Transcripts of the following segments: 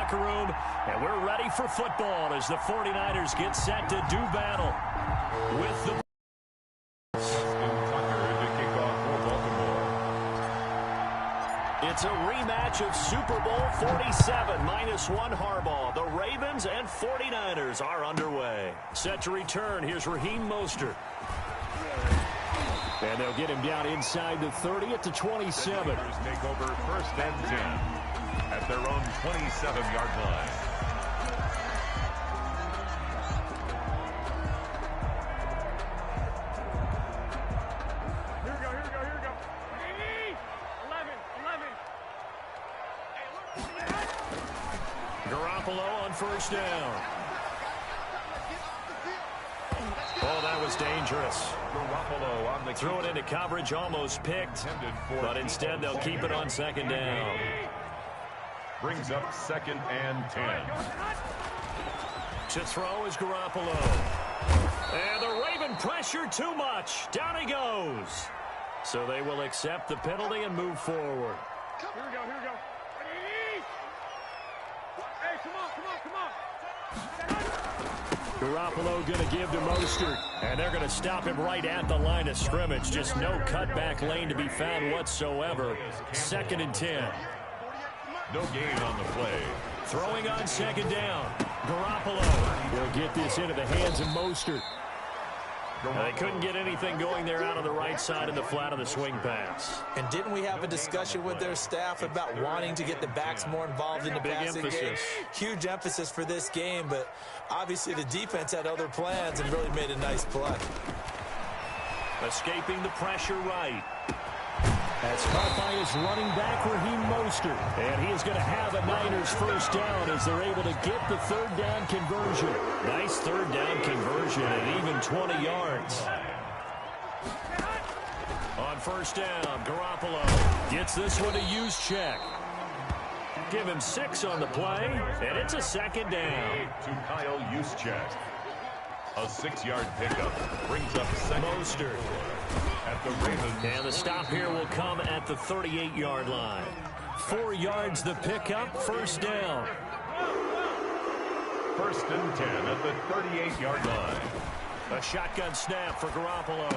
locker room, and we're ready for football as the 49ers get set to do battle with the It's a rematch of Super Bowl 47, -1 Harbaugh. The Ravens and 49ers are underway. Set to return, here's Raheem Mostert. And they'll get him down inside the 30 at the 27. Take over 1st and 10 at their own 27-yard line. Garoppolo on 1st down. Oh, that was dangerous. Garoppolo on the Threw it into coverage, almost picked, but instead they'll keep it on 2nd down. Brings up 2nd and 10. To throw is Garoppolo. And the Raven pressure too much. Down he goes. So they will accept the penalty and move forward. Here we go, here we go. Hey, come on. Garoppolo going to give to Mostert. And they're going to stop him right at the line of scrimmage. Just no cutback lane to be found whatsoever. 2nd and 10. No gain on the play. Throwing on 2nd down. Garoppolo will get this into the hands of Mostert. They couldn't get anything going there out on the right side of the flat of the swing pass. And didn't we have a discussion with their staff about wanting to get the backs more involved in the passing game? Huge emphasis for this game, but obviously the defense had other plans and really made a nice play. Escaping the pressure right. That's caught by his running back, Raheem Mostert. And he is going to have a Niners 1st down as they're able to get the 3rd down conversion. Nice 3rd down conversion at even 20 yards. On 1st down, Garoppolo gets this one to use check. Give him 6 on the play, and it's a 2nd down. To Kyle Juszczyk. A 6-yard pickup brings up 2nd. Mostert. At the Ravens. And the stop here will come at the 38-yard line. 4 yards the pickup, 1st down. 1st and 10 at the 38-yard line. A shotgun snap for Garoppolo.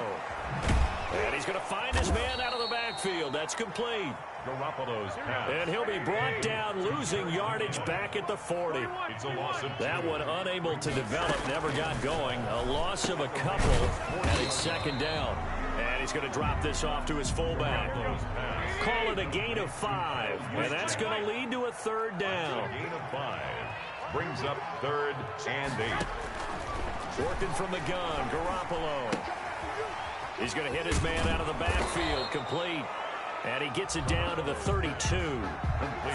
And he's going to find his man out of the backfield. That's complete. Garoppolo's pass. And he'll be brought down, losing yardage back at the 40. It's a loss of 2. That one unable to develop, never got going. A loss of a couple, and it's 2nd down. And he's going to drop this off to his fullback. Call it a gain of 5. And that's going to lead to a 3rd down. A gain of 5. Brings up 3rd and 8. Working from the gun, Garoppolo. He's going to hit his man out of the backfield, complete. And he gets it down to the 32.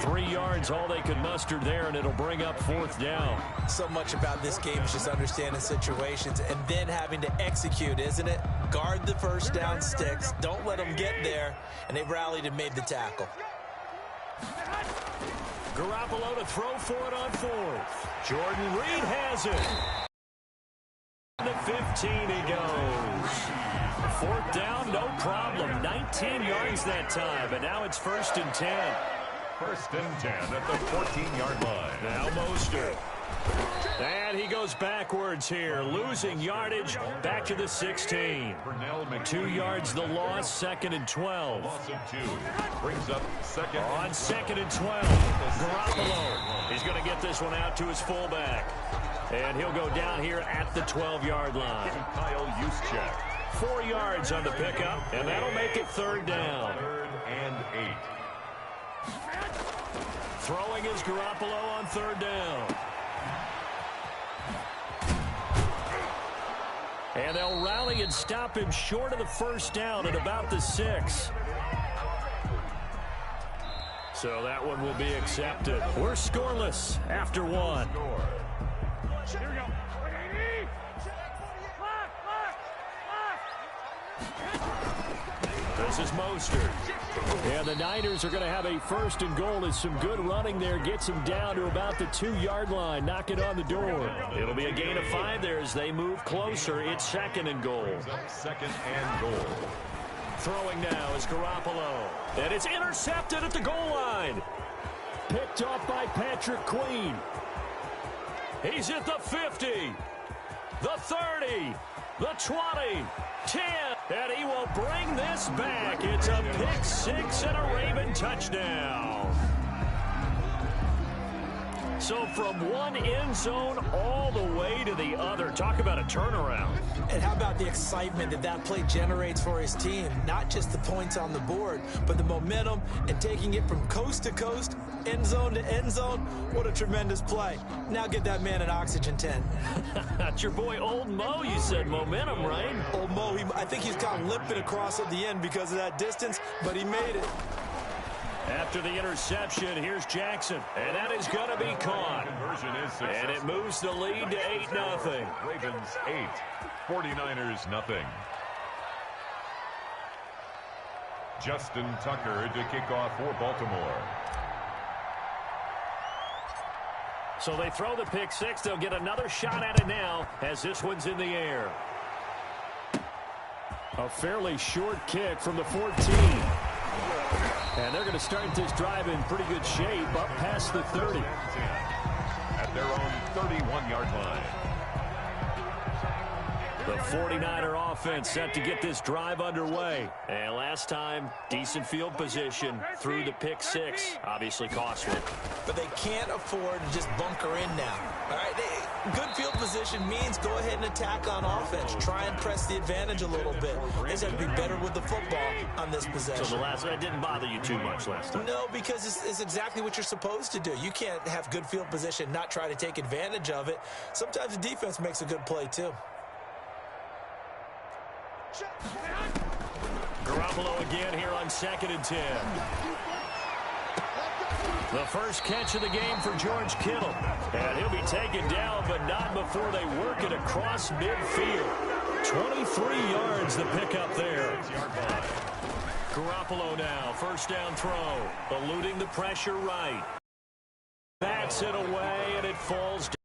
3 yards, all they could muster there, and it'll bring up 4th down. So much about this game is just understanding situations and then having to execute, isn't it? Guard the 1st down sticks. Don't let them get there. And they rallied and made the tackle. Garoppolo to throw for it on 4th. Jordan Reed has it. The 15 he goes. 4th down, no problem. 19 yards that time, but now it's 1st and 10. 1st and 10 at the 14-yard line. Now Mostert. And he goes backwards here, losing yardage back to the 16. 2 yards the loss, 2nd and 12. Loss of 2. Brings up 2nd. On 2nd and 12, Garoppolo. He's going to get this one out to his fullback. And he'll go down here at the 12-yard line. Kyle Juszczyk. 4 yards on the pickup, and that'll make it 3rd down. 3rd and 8. Throwing is Garoppolo on 3rd down. And they'll rally and stop him short of the 1st down at about the 6. So that one will be accepted. We're scoreless after 1. Here we go. This is Mostert. And the Niners are going to have a 1st and goal as some good running there gets them down to about the 2-yard line. Knock it on the door. It'll be a gain of 5 there as they move closer. It's 2nd and goal. 2nd and goal. Throwing now is Garoppolo. And it's intercepted at the goal line. picked off by Patrick Queen. He's at the 50, the 30, the 20, 10, and he will bring this back. It's a pick six and a Raven touchdown. So from one end zone all the way to the other. Talk about a turnaround. And how about the excitement that that play generates for his team? Not just the points on the board, but the momentum and taking it from coast to coast, end zone to end zone. What a tremendous play. Now get that man an oxygen tent. That's your boy Old Mo. You said momentum, right? Old Mo, I think he's kind of limping across at the end because of that distance, but he made it. After the interception, here's Jackson. And that is going to be caught. Conversion is successful. And it moves the lead to 8-0. Ravens 8, 49ers nothing. Justin Tucker to kick off for Baltimore. So they throw the pick six. They'll get another shot at it now as this one's in the air. A fairly short kick from the 14. And they're going to start this drive in pretty good shape up past the 30. At their own 31-yard line. The 49er offense set to get this drive underway. And last time, decent field position through the pick six. Obviously costly. But they can't afford to just bunker in now. All right, good field position means go ahead and attack on offense. Try and press the advantage a little bit. They just have to be better with the football on this possession. So the last one didn't bother you too much last time? No, because it's exactly what you're supposed to do. You can't have good field position, not try to take advantage of it. Sometimes the defense makes a good play, too. Garoppolo again here on 2nd and 10. The first catch of the game for George Kittle. And he'll be taken down, but not before they work it across midfield. 23 yards the pickup there. Garoppolo now, first down throw. Eluding the pressure right. Bats it away, and it falls down.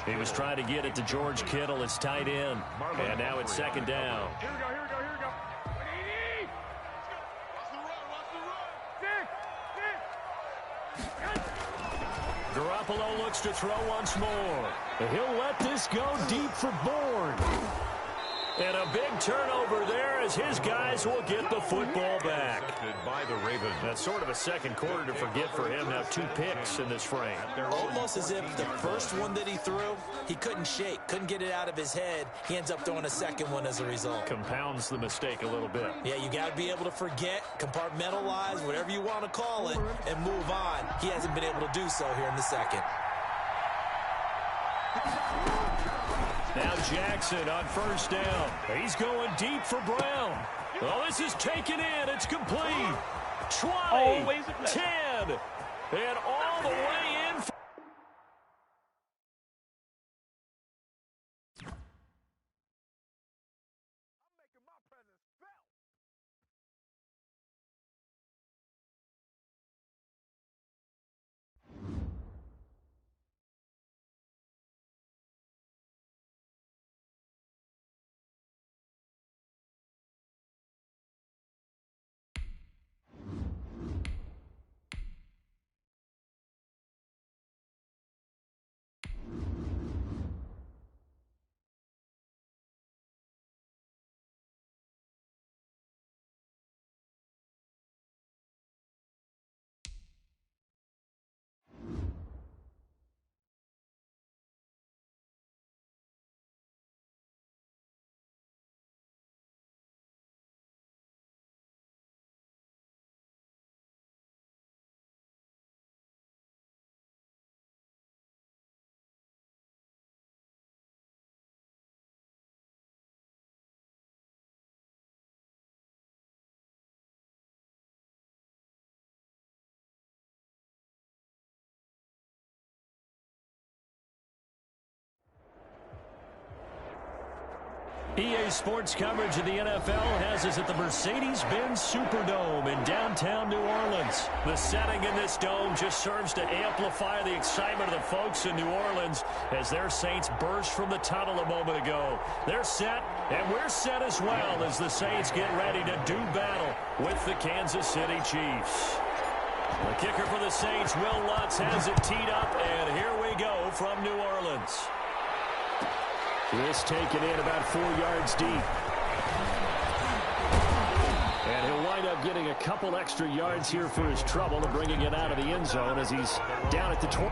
He was trying to get it to George Kittle, his tight end. And now it's 2nd down. Here we go, here we go, here we go. Garoppolo looks to throw once more. He'll let this go deep for Bourne. And a big turnover there as his guys will get the football back. By the Ravens. That's sort of a second quarter to forget for him. Now 2 picks in this frame. Almost as if the first one that he threw, he couldn't shake, couldn't get it out of his head. He ends up throwing a second one as a result. Compounds the mistake a little bit. Yeah, you got to be able to forget, compartmentalize, whatever you want to call it, and move on. He hasn't been able to do so here in the second. Now Jackson on first down. He's going deep for Brown. Oh, this is taken in. It's complete. 20, 10, and all the way in. EA Sports coverage of the NFL has us at the Mercedes-Benz Superdome in downtown New Orleans. The setting in this dome just serves to amplify the excitement of the folks in New Orleans as their Saints burst from the tunnel a moment ago. They're set, and we're set as well as the Saints get ready to do battle with the Kansas City Chiefs. The kicker for the Saints, Will Lutz, has it teed up, and here we go from New Orleans. This taken in about 4 yards deep. And he'll wind up getting a couple extra yards here for his trouble and bringing it out of the end zone as he's down at the 20.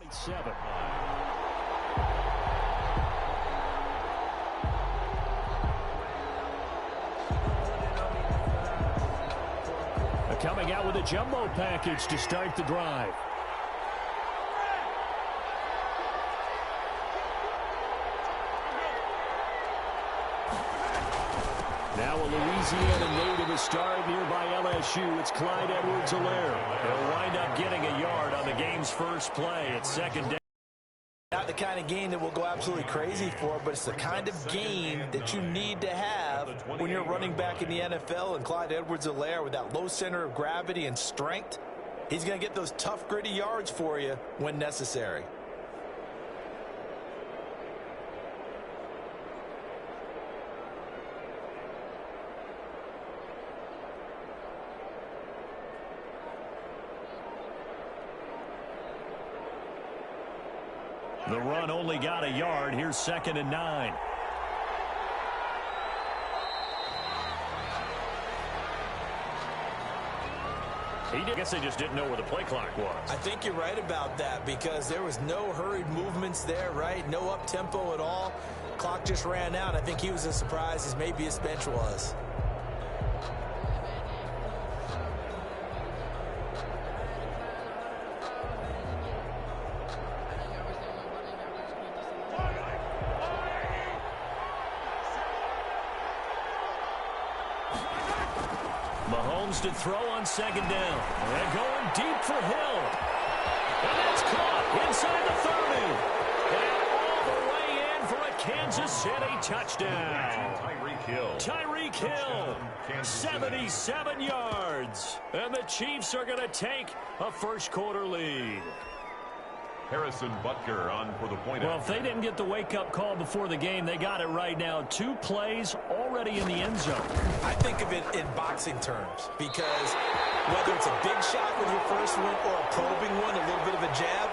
Seven. Coming out with a jumbo package to start the drive. Now a Louisiana native is starring nearby LSU. It's Clyde Edwards-Helaire. He'll wind up getting a yard on the game's first play. It's second down. Not the kind of game that we'll go absolutely crazy for, but it's the kind of game that you need to have when you're running back in the NFL. And Clyde Edwards-Helaire, with that low center of gravity and strength, he's going to get those tough, gritty yards for you when necessary. The run only got a yard. Here's 2nd and 9. I guess they just didn't know where the play clock was. I think you're right about that because there was no hurried movements there, right? No up-tempo at all. Clock just ran out. I think he was as surprised as maybe his bench was. Mahomes to throw on 2nd down. And going deep for Hill. And that's caught inside the 30. And all the way in for a Kansas City touchdown. Tyreek Hill, 77 yards. And the Chiefs are going to take a first-quarter lead. Harrison Butker on for the point. Well, if they didn't get the wake-up call before the game, they got it right now. 2 plays already in the end zone. I think of it in boxing terms because whether it's a big shot with your first one or a probing one, a little bit of a jab,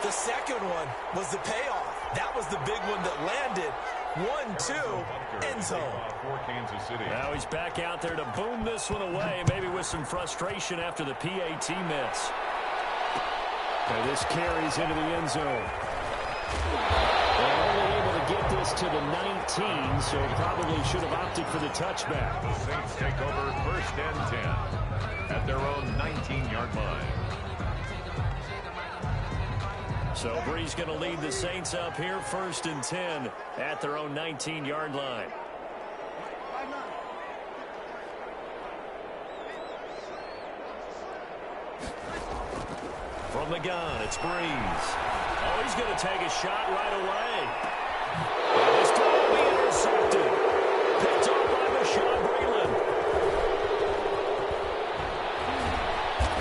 the second one was the payoff. That was the big one that landed. 1-2, end zone. For Kansas City. Now he's back out there to boom this one away, maybe with some frustration after the PAT miss. And this carries into the end zone. They're only able to get this to the 19, so probably should have opted for the touchback. The Saints take over 1st and 10 at their own 19-yard line. So Bree's going to lead the Saints up here 1st and 10 at their own 19-yard line. From the gun, it's Breeze. Oh, he's going to take a shot right away. And this time will be intercepted. Picked off by Bashaud Breeland.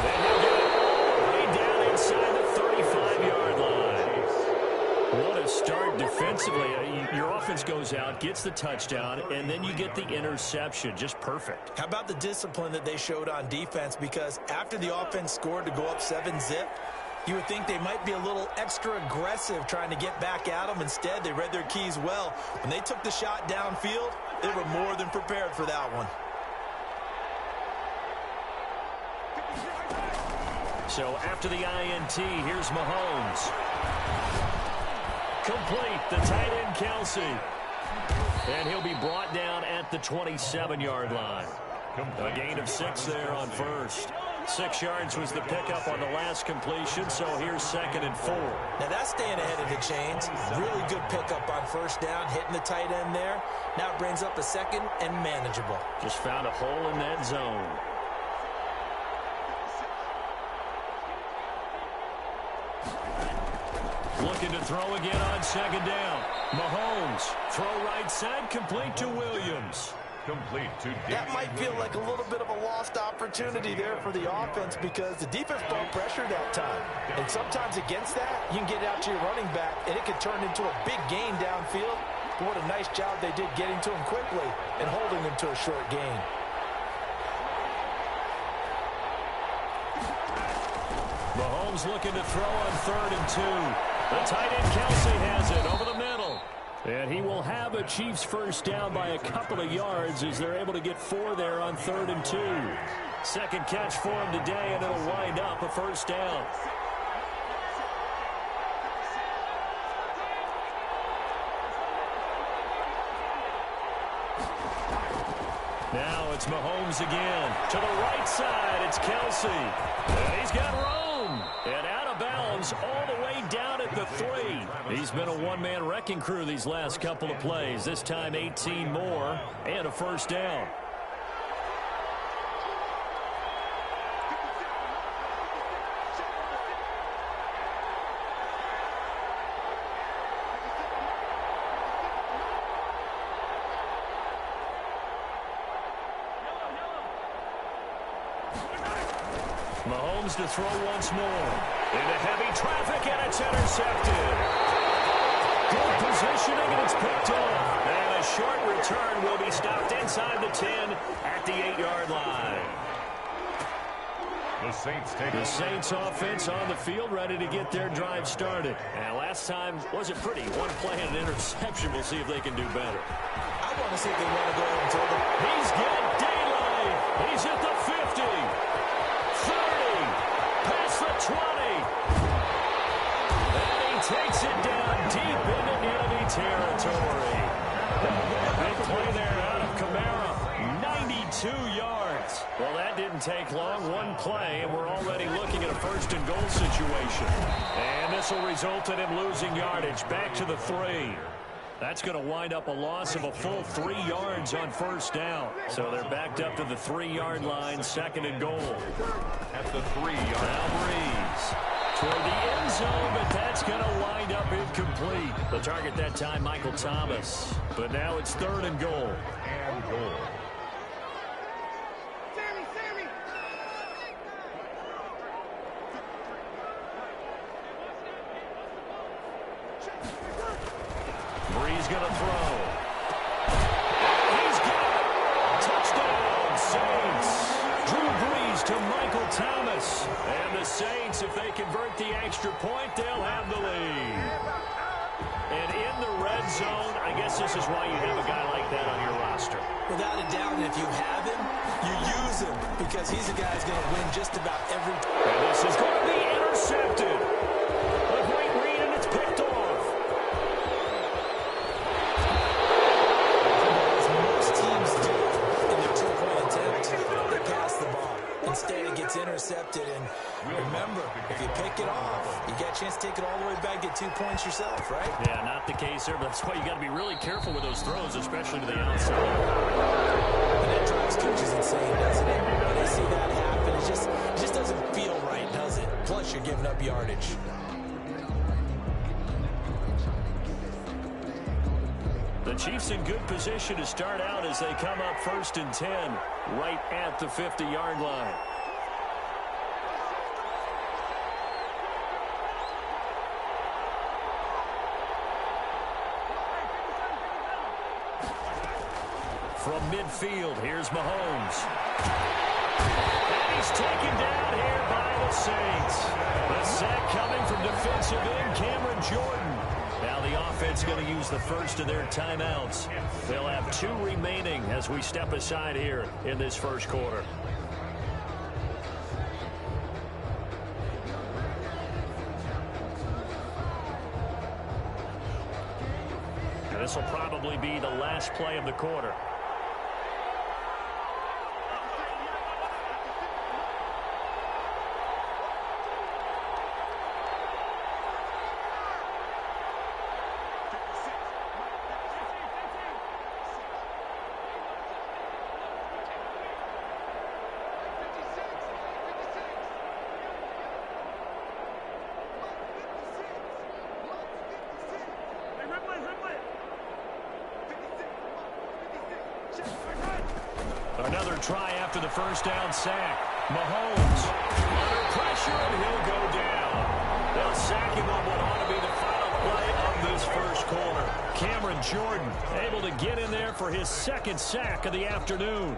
Then he'll get it all the way down inside the 35-yard line. What a start defensively. Your offense goes out, gets the touchdown, and then you get the interception. Just perfect. How about the discipline that they showed on defense? Because after the offense scored to go up 7-zip, you would think they might be a little extra aggressive trying to get back at them. Instead, they read their keys well. When they took the shot downfield, they were more than prepared for that one. So after the INT, here's Mahomes. Complete, the tight end Kelsey. And he'll be brought down at the 27-yard line. A gain of 6 there on first. 6 yards was the pickup on the last completion, so here's 2nd and 4. Now that's staying ahead of the chains. Really good pickup on first down, hitting the tight end there. Now it brings up a 2nd and manageable. Just found a hole in that zone. Looking to throw again on 2nd down. Mahomes, throw right side, complete to Williams. Complete to That might feel like a little bit of a lost opportunity there for the offense because the defense brought pressure that time. And sometimes against that, you can get out to your running back, and it can turn into a big gain downfield. But what a nice job they did getting to him quickly and holding him to a short gain. Mahomes looking to throw on 3rd and 2. The tight end Kelsey has it over the middle. And he will have a Chiefs first down by a couple of yards as they're able to get 4 there on 3rd and 2. Second catch for him today, and it'll wind up a first down. Now it's Mahomes again. To the right side, it's Kelsey. And he's got room. And out of bounds all the way down at the 3. He's been a one-man wrecking crew these last couple of plays. This time 18 more and a first down. Mahomes to throw once more. Into heavy traffic, and it's intercepted. Good positioning, and it's picked off. And a short return will be stopped inside the 10 at the 8-yard line. The Saints offense on the field, ready to get their drive started. And last time wasn't pretty. One play and an interception. We'll see if they can do better. I want to see if they want to go ahead and throw them. He's got daylight. He's at the 50. 30, past the 20. And he takes it down deep into enemy territory. Big play there out of Kamara. 92 yards. Well, that didn't take long. One play, and we're already looking at a first and goal situation. And this will result in him losing yardage. Back to the 3. That's going to wind up a loss of a full 3 yards on first down. So they're backed up to the 3-yard line, 2nd and goal. At the 3-yard line. Now Breeze toward the end zone, but that's going to wind up incomplete. The target that time, Michael Thomas. But now it's 3rd and goal. And goal. Breeze going to throw. He's got it. Touchdown, Saints. Drew Brees to Michael Thomas. And the Saints, if they convert the extra point, they'll have the lead. And in the red zone, I guess this is why you have a guy like that on your roster. Without a doubt, and if you have him, you use him because he's a guy who's going to win just about every. And this is going to be intercepted. A great read, and it's picked off. Most teams do in their two-point attempt, they pass the ball. Instead, it gets intercepted, and remember, if you pick it off, you get a chance to take it all the way back, get 2 points yourself, right? Yeah, not the case there, but that's why you got to be really careful with those throws, especially to the outside. And that drives coaches insane, doesn't it? When they see that happen, it just doesn't feel right, does it? Plus, you're giving up yardage. The Chiefs in good position to start out as they come up 1st and 10, right at the 50-yard line. From midfield, here's Mahomes. And he's taken down here by the Saints. The sack coming from defensive end Cameron Jordan. Now the offense going to use the first of their timeouts. They'll have 2 remaining as we step aside here in this first quarter. And this will probably be the last play of the quarter. try after the first down sack. Mahomes under pressure, and he'll go down. They'll sack him on what ought to be the final play of this first quarter. Cameron Jordan able to get in there for his second sack of the afternoon.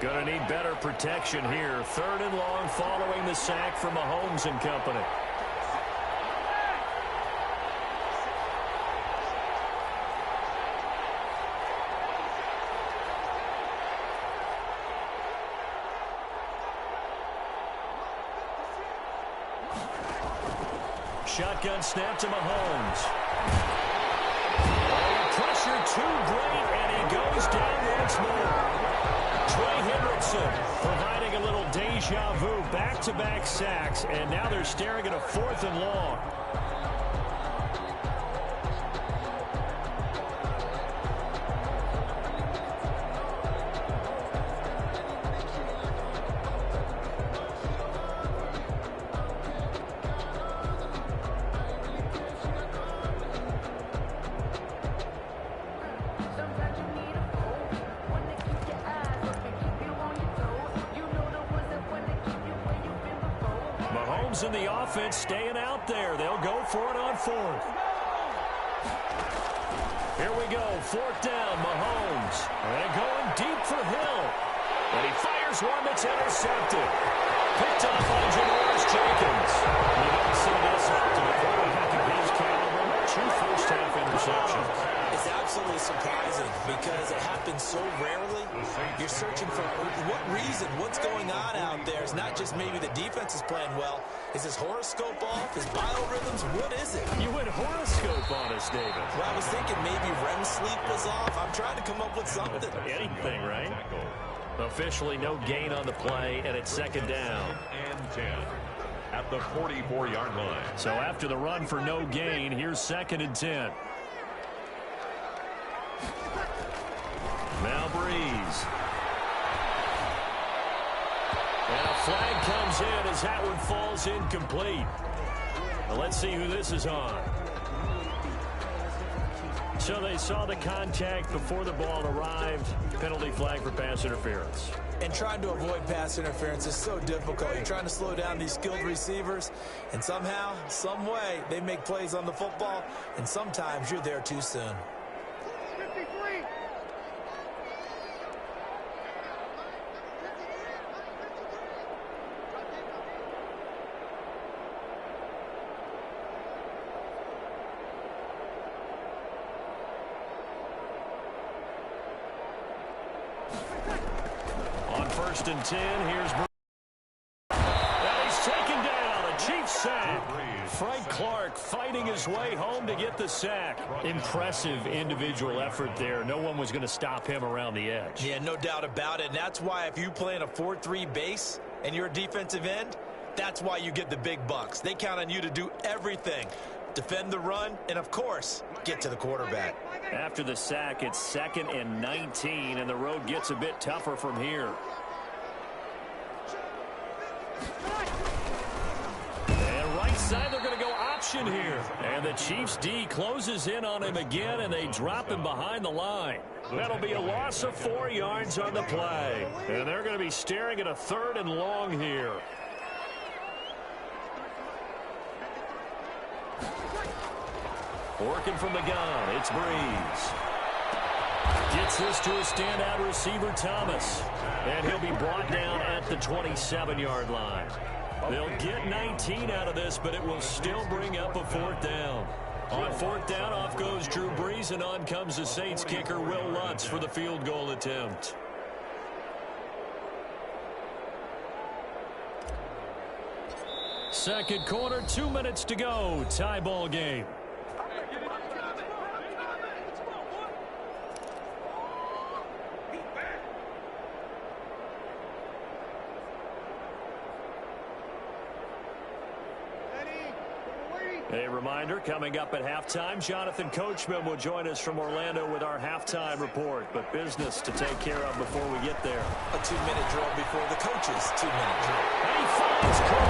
Going to need better protection here. 3rd and long following the sack from Mahomes and company. Shotgun snap to Mahomes. Oh, pressure too great, and he goes down once more. Trey Hendrickson providing a little deja vu, back-to-back sacks, and now they're staring at a 4th and long. In the offense staying out there. They'll go for it on 4th. Here we go. 4th down. Mahomes. And going deep for Hill. And he fires one that's intercepted. Picked off by Janoris Jenkins. You don't see this often. A quarterback of his caliber. 2 first-half interceptions. It's absolutely surprising because it happens so rarely. You're searching for what reason, what's going on out there. It's not just maybe the defense is playing well. Is his horoscope off? His biorhythms? What is it? You went horoscope on us, David. Well, I was thinking maybe REM sleep was off. I'm trying to come up with something. Anything, right? Officially no gain on the play, and it's 2nd down. And 10 at the 44-yard line. So after the run for no gain, here's 2nd and 10. Now Breeze. And a flag comes in as that one falls incomplete. Well, let's see who this is on. So they saw the contact before the ball arrived. Penalty flag for pass interference. And trying to avoid pass interference is so difficult. You're trying to slow down these skilled receivers, and somehow, some way, they make plays on the football, and sometimes you're there too soon. 53. On 1st and 10, here's Breeze. And he's taken down. A Chiefs sack. Frank Clark fighting his way home to get the sack. Impressive individual effort there. No one was going to stop him around the edge. Yeah, no doubt about it. And that's why if you play in a 4-3 base and you're a defensive end, that's why you get the big bucks. They count on you to do everything. Defend the run, and of course, get to the quarterback. After the sack, it's 2nd and 19, and the road gets a bit tougher from here. And right side, they're going to go option here. And the Chiefs D closes in on him again, and they drop him behind the line. That'll be a loss of 4 yards on the play. And they're going to be staring at a 3rd and long here. Working from the gun, it's Breeze. Gets this to a standout receiver, Thomas. And he'll be brought down at the 27-yard line. They'll get 19 out of this, but it will still bring up a 4th down. On 4th down, off goes Drew Brees, and on comes the Saints kicker, Will Lutz, for the field goal attempt. Second quarter, 2 minutes to go. Tie ball game. A reminder, coming up at halftime, Jonathan Coachman will join us from Orlando with our halftime report. But business to take care of before we get there. A 2-minute drill before the coach's 2-minute drill. And he finds Cook.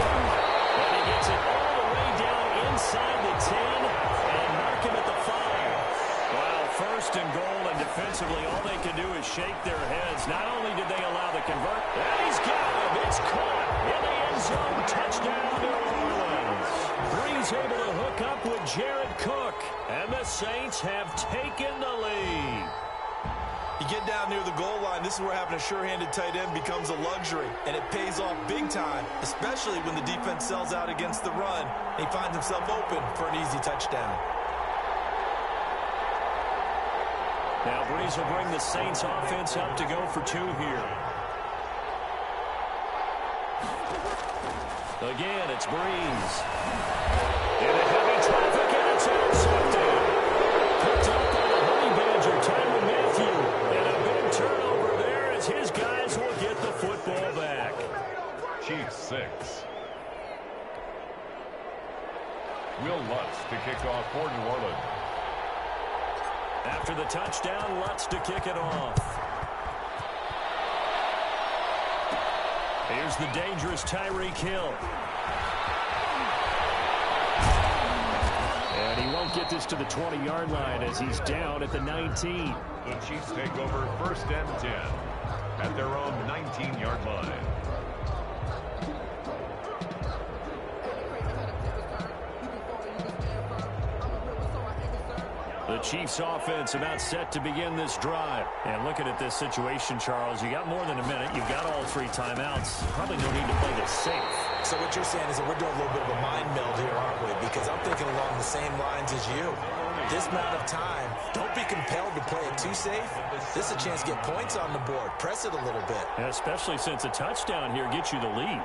And he gets it all the way down inside the 10 and mark him at the 5. Wow, first and goal, and defensively all they can do is shake their heads. Not only did they allow the convert, and he's got him. It's caught in the end zone. Touchdown, New Orleans. Breeze able to hook up with Jared Cook, and the Saints have taken the lead. You get down near the goal line, this is where having a sure-handed tight end becomes a luxury, and it pays off big time, especially when the defense sells out against the run. He finds himself open for an easy touchdown. Now Breeze will bring the Saints offense up to go for 2 here. Again, it's Breeze. Into heavy traffic, and it's intercepted. Picked up by the Honey Badger, Tyrann Mathieu. And a big turnover there as his guys will get the football back. Chiefs 6. Will Lutz to kick off for New Orleans. After the touchdown, Lutz to kick it off. Here's the dangerous Tyreek Hill. And he won't get this to the 20-yard line as he's down at the 19. The Chiefs take over 1st and 10 at their own 19-yard line. The Chiefs offense about set to begin this drive. And looking at this situation, Charles, you got more than a minute. You've got all 3 timeouts. Probably no need to play this safe. So what you're saying is that we're doing a little bit of a mind meld here, aren't we? Because I'm thinking along the same lines as you. This amount of time, don't be compelled to play it too safe. This is a chance to get points on the board. Press it a little bit. And especially since a touchdown here gets you the lead.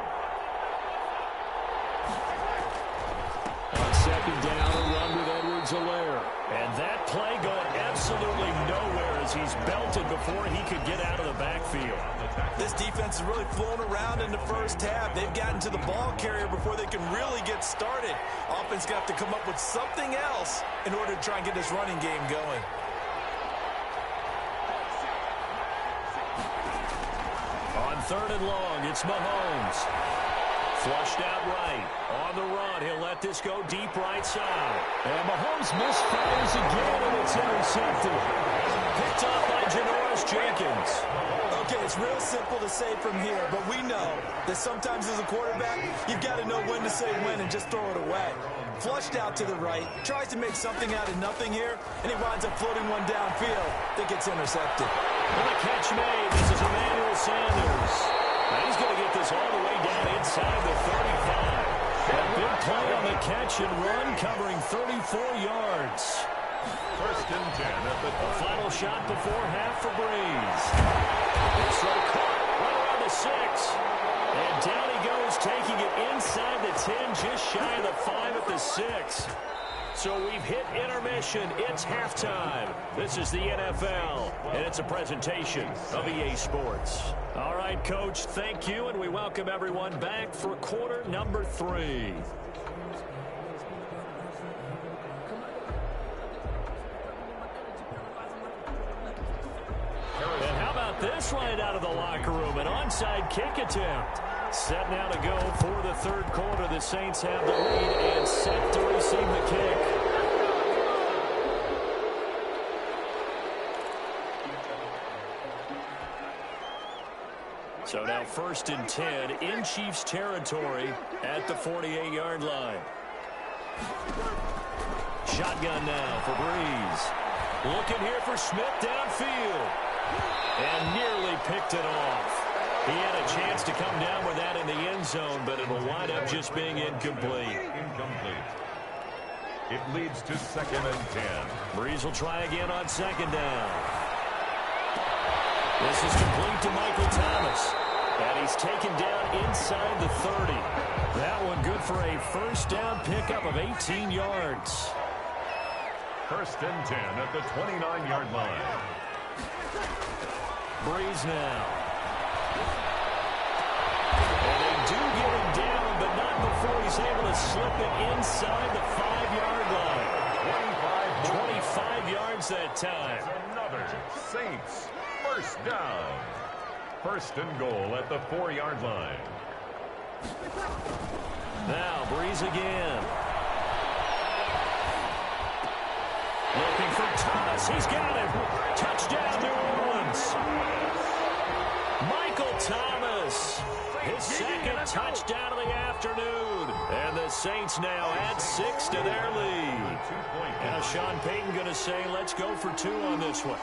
On 2nd down, a run with Edwards-Helaire. And that play going absolutely nowhere as he's belted before he could get out of the backfield. This defense is really flown around in the first half. They've gotten to the ball carrier before they can really get started. Offense got to come up with something else in order to try and get this running game going. On 3rd and long, it's Mahomes. Flushed out right. On the run, he'll let this go deep right side. And Mahomes misfires again, and it's intercepted. Picked off by Janoris Jenkins. Okay, it's real simple to say from here, but we know that sometimes as a quarterback, you've got to know when to say when and just throw it away. Flushed out to the right, tries to make something out of nothing here, and he winds up floating one downfield that gets intercepted. And the catch made. This is Emmanuel Sanders. Now he's going to get this all the way down inside the 35. A big play on the catch and run, covering 34 yards. 1st and 10 at the Final shot before half for Breeze. This one caught right around the 6. And down he goes, taking it inside the 10, just shy of the 5 at the 6. So we've hit intermission. It's halftime. This is the NFL, and it's a presentation of EA Sports. All right, Coach, thank you, and we welcome everyone back for quarter number 3. And how about this right out of the locker room? An onside kick attempt. Set now to go for the 3rd quarter. The Saints have the lead and set to receive the kick. So now 1st and 10 in Chiefs territory at the 48-yard line. Shotgun now for Breeze. Looking here for Smith downfield. And nearly picked it off. He had a chance to come down with that in the end zone, but it'll wind up just being incomplete. It leads to 2nd and 10. Breeze will try again on 2nd down. This is complete to Michael Thomas. And he's taken down inside the 30. That one good for a 1st down pickup of 18 yards. 1st and 10 at the 29-yard line. Breeze now. And they do get him down, but not before he's able to slip it inside the 5 line. 25 yards that time. Another Saints first down. First and goal at the 4-yard line. Now Breeze again. Looking for Thomas. He's got him. Touchdown, New Orleans. Michael Thomas. His second touchdown of the afternoon. And the Saints now add 6 to their lead. Now Sean Payton going to say, let's go for 2 on this one.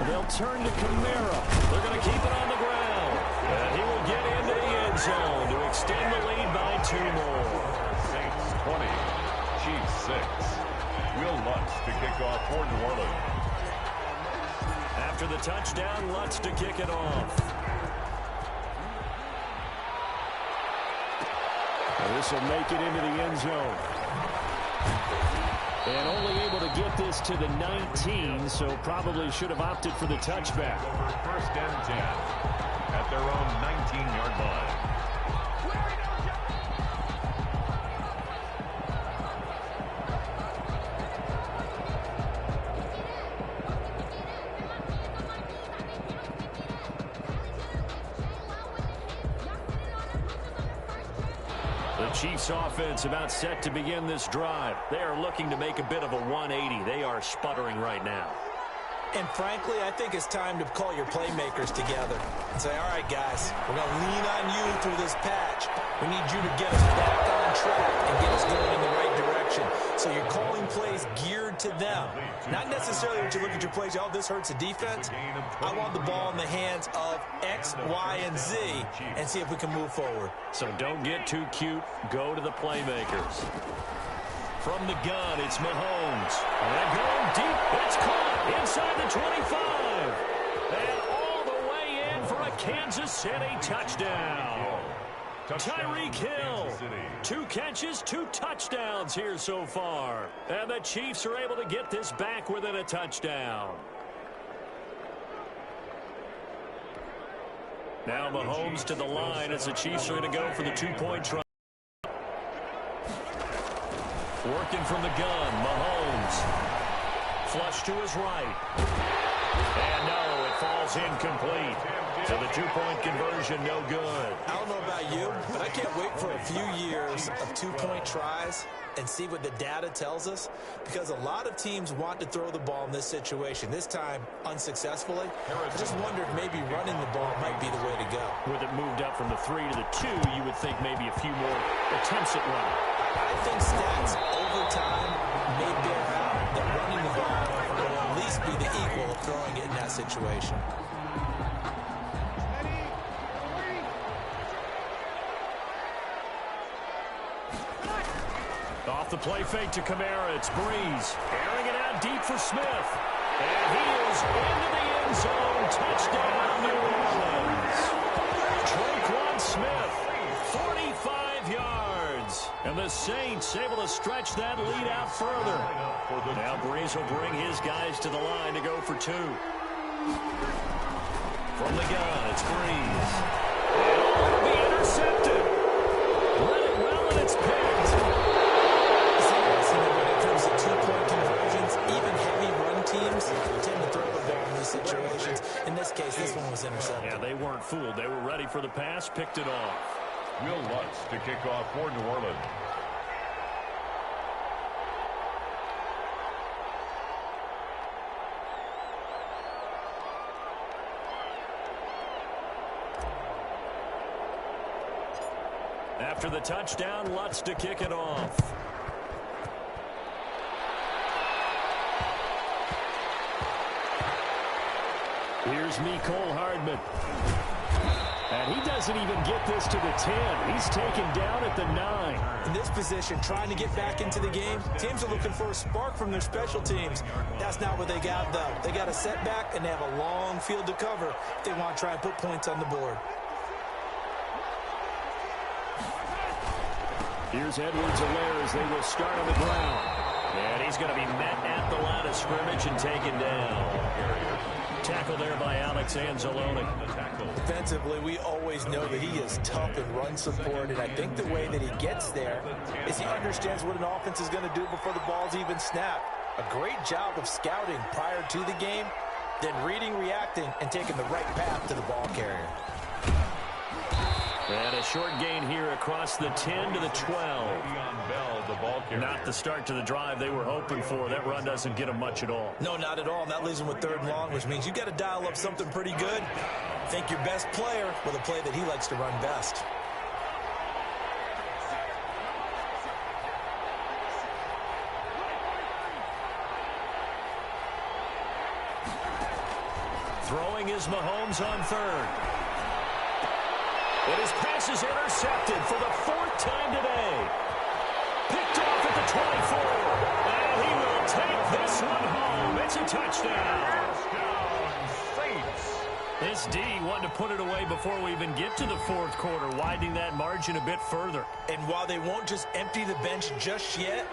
They'll turn to Kamara. They're going to keep it on the ground. And he will get into the end zone to extend the lead by 2 more. Saints 20, Chiefs 6. Will Lutz to kick off for New Orleans. After the touchdown, Lutz to kick it off. This will make it into the end zone. And only able to get this to the 19, so probably should have opted for the touchback. First and 10 at their own 19-yard line. The Chiefs offense about set to begin this drive. They are looking to make a bit of a 180. They are sputtering right now. And frankly, I think it's time to call your playmakers together and say, all right, guys, we're going to lean on you through this patch. We need you to get us back on track and get us going in the right direction. So you're calling plays geared to them. Not necessarily when you look at your plays, oh, this hurts the defense. I want the ball in the hands of X, Y, and Z and see if we can move forward. So don't get too cute. Go to the playmakers. From the gun, it's Mahomes. And going deep. It's caught inside the 25. And all the way in for a Kansas City touchdown. Tyreek Hill. 2 catches, 2 touchdowns here so far. And the Chiefs are able to get this back within a touchdown. Now Mahomes to the line as the Chiefs are going to go for the 2-point try. Working from the gun, Mahomes. Flush to his right. And no, it falls incomplete. So the 2-point conversion, no good. I don't know about you, but I can't wait for a few years of 2-point tries and see what the data tells us, because a lot of teams want to throw the ball in this situation, this time unsuccessfully. I just wonder if maybe running the ball might be the way to go. With it moved up from the 3 to the 2, you would think maybe a few more attempts at running. I think stats over time may bear out that running the ball will at least be the equal of throwing it in that situation. Off the play fake to Kamara, it's Breeze. Airing it out deep for Smith. And he is into the end zone. Touchdown, New Orleans. Traquan Smith, 45 yards. And the Saints able to stretch that lead out further. Now Breeze will bring his guys to the line to go for 2. From the gun, it's Breeze. And it'll be intercepted. Let it well, and it's picked. Teams tend to throw the ball in these situations. In this case, this one was intercepted. Yeah, they weren't fooled. They were ready for the pass, picked it off. Will Lutz to kick off for New Orleans. After the touchdown, Lutz to kick it off. Here's Mecole Hardman. And he doesn't even get this to the 10. He's taken down at the 9. In this position, trying to get back into the game, teams are looking for a spark from their special teams. That's not what they got, though. They got a setback, and they have a long field to cover if they want to try and put points on the board. Here's Edwards-Helaire as they will start on the ground. And he's going to be met at the line of scrimmage and taken down. tackle there by Alex Anzalone. Defensively, we always know that he is tough in run support, and I think the way that he gets there is he understands what an offense is going to do before the ball's even snapped. A great job of scouting prior to the game, then reading, reacting, and taking the right path to the ball carrier. And a short gain here across the 10 to the 12. Not the start to the drive they were hoping for. That run doesn't get them much at all. No, not at all. And that leaves them with 3rd and long, which means you've got to dial up something pretty good. Think your best player with a play that he likes to run best. Throwing is Mahomes on 3rd. And his pass is intercepted for the 4th time today. Picked off at the 24. And he will take this one home. It's a touchdown. This D wanted to put it away before we even get to the 4th quarter, widening that margin a bit further. And while they won't just empty the bench just yet,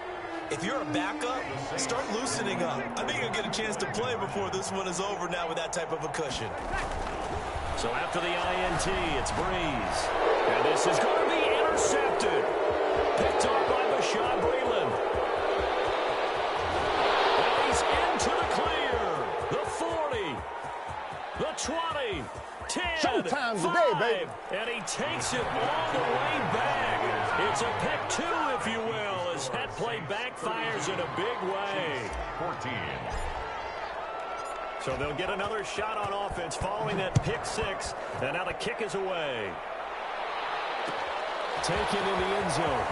if you're a backup, start loosening up. I think you'll get a chance to play before this one is over now with that type of a cushion. So after the INT, it's Breeze. And this is going to be intercepted. Picked off by Bashaud Breeland. And he's into the clear. The 40. The 20. 10. Showtime 5, today, baby. And he takes it all the way back. It's a pick 2, if you will, as that play backfires in a big way. 14. So they'll get another shot on offense following that pick 6. And now the kick is away. Taken in the end zone.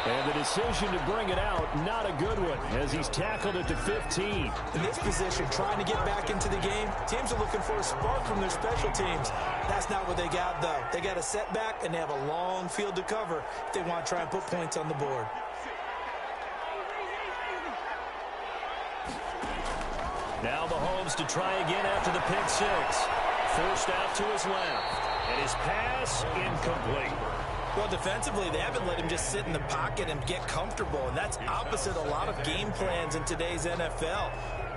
And the decision to bring it out, not a good one, as he's tackled it to 15. In this position, trying to get back into the game, teams are looking for a spark from their special teams. That's not what they got, though. They got a setback, and they have a long field to cover if they want to try and put points on the board. Now Mahomes to try again after the pick 6. Forced out to his left. And his pass incomplete. Well, defensively, they haven't let him just sit in the pocket and get comfortable, and that's opposite a lot of game plans in today's NFL.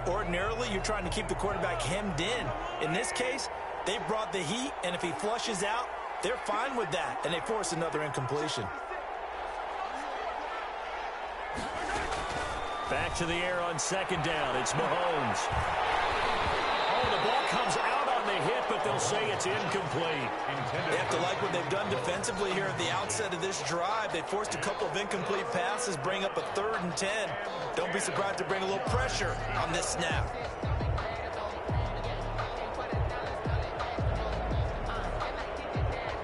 Ordinarily, you're trying to keep the quarterback hemmed in. In this case, they brought the heat, and if he flushes out, they're fine with that, and they force another incompletion. Back to the air on 2nd down. It's Mahomes. Oh, the ball comes out on the hit, but they'll say it's incomplete. They have to like what they've done defensively here at the outset of this drive. They forced a couple of incomplete passes, bring up a 3rd and 10. Don't be surprised to bring a little pressure on this snap.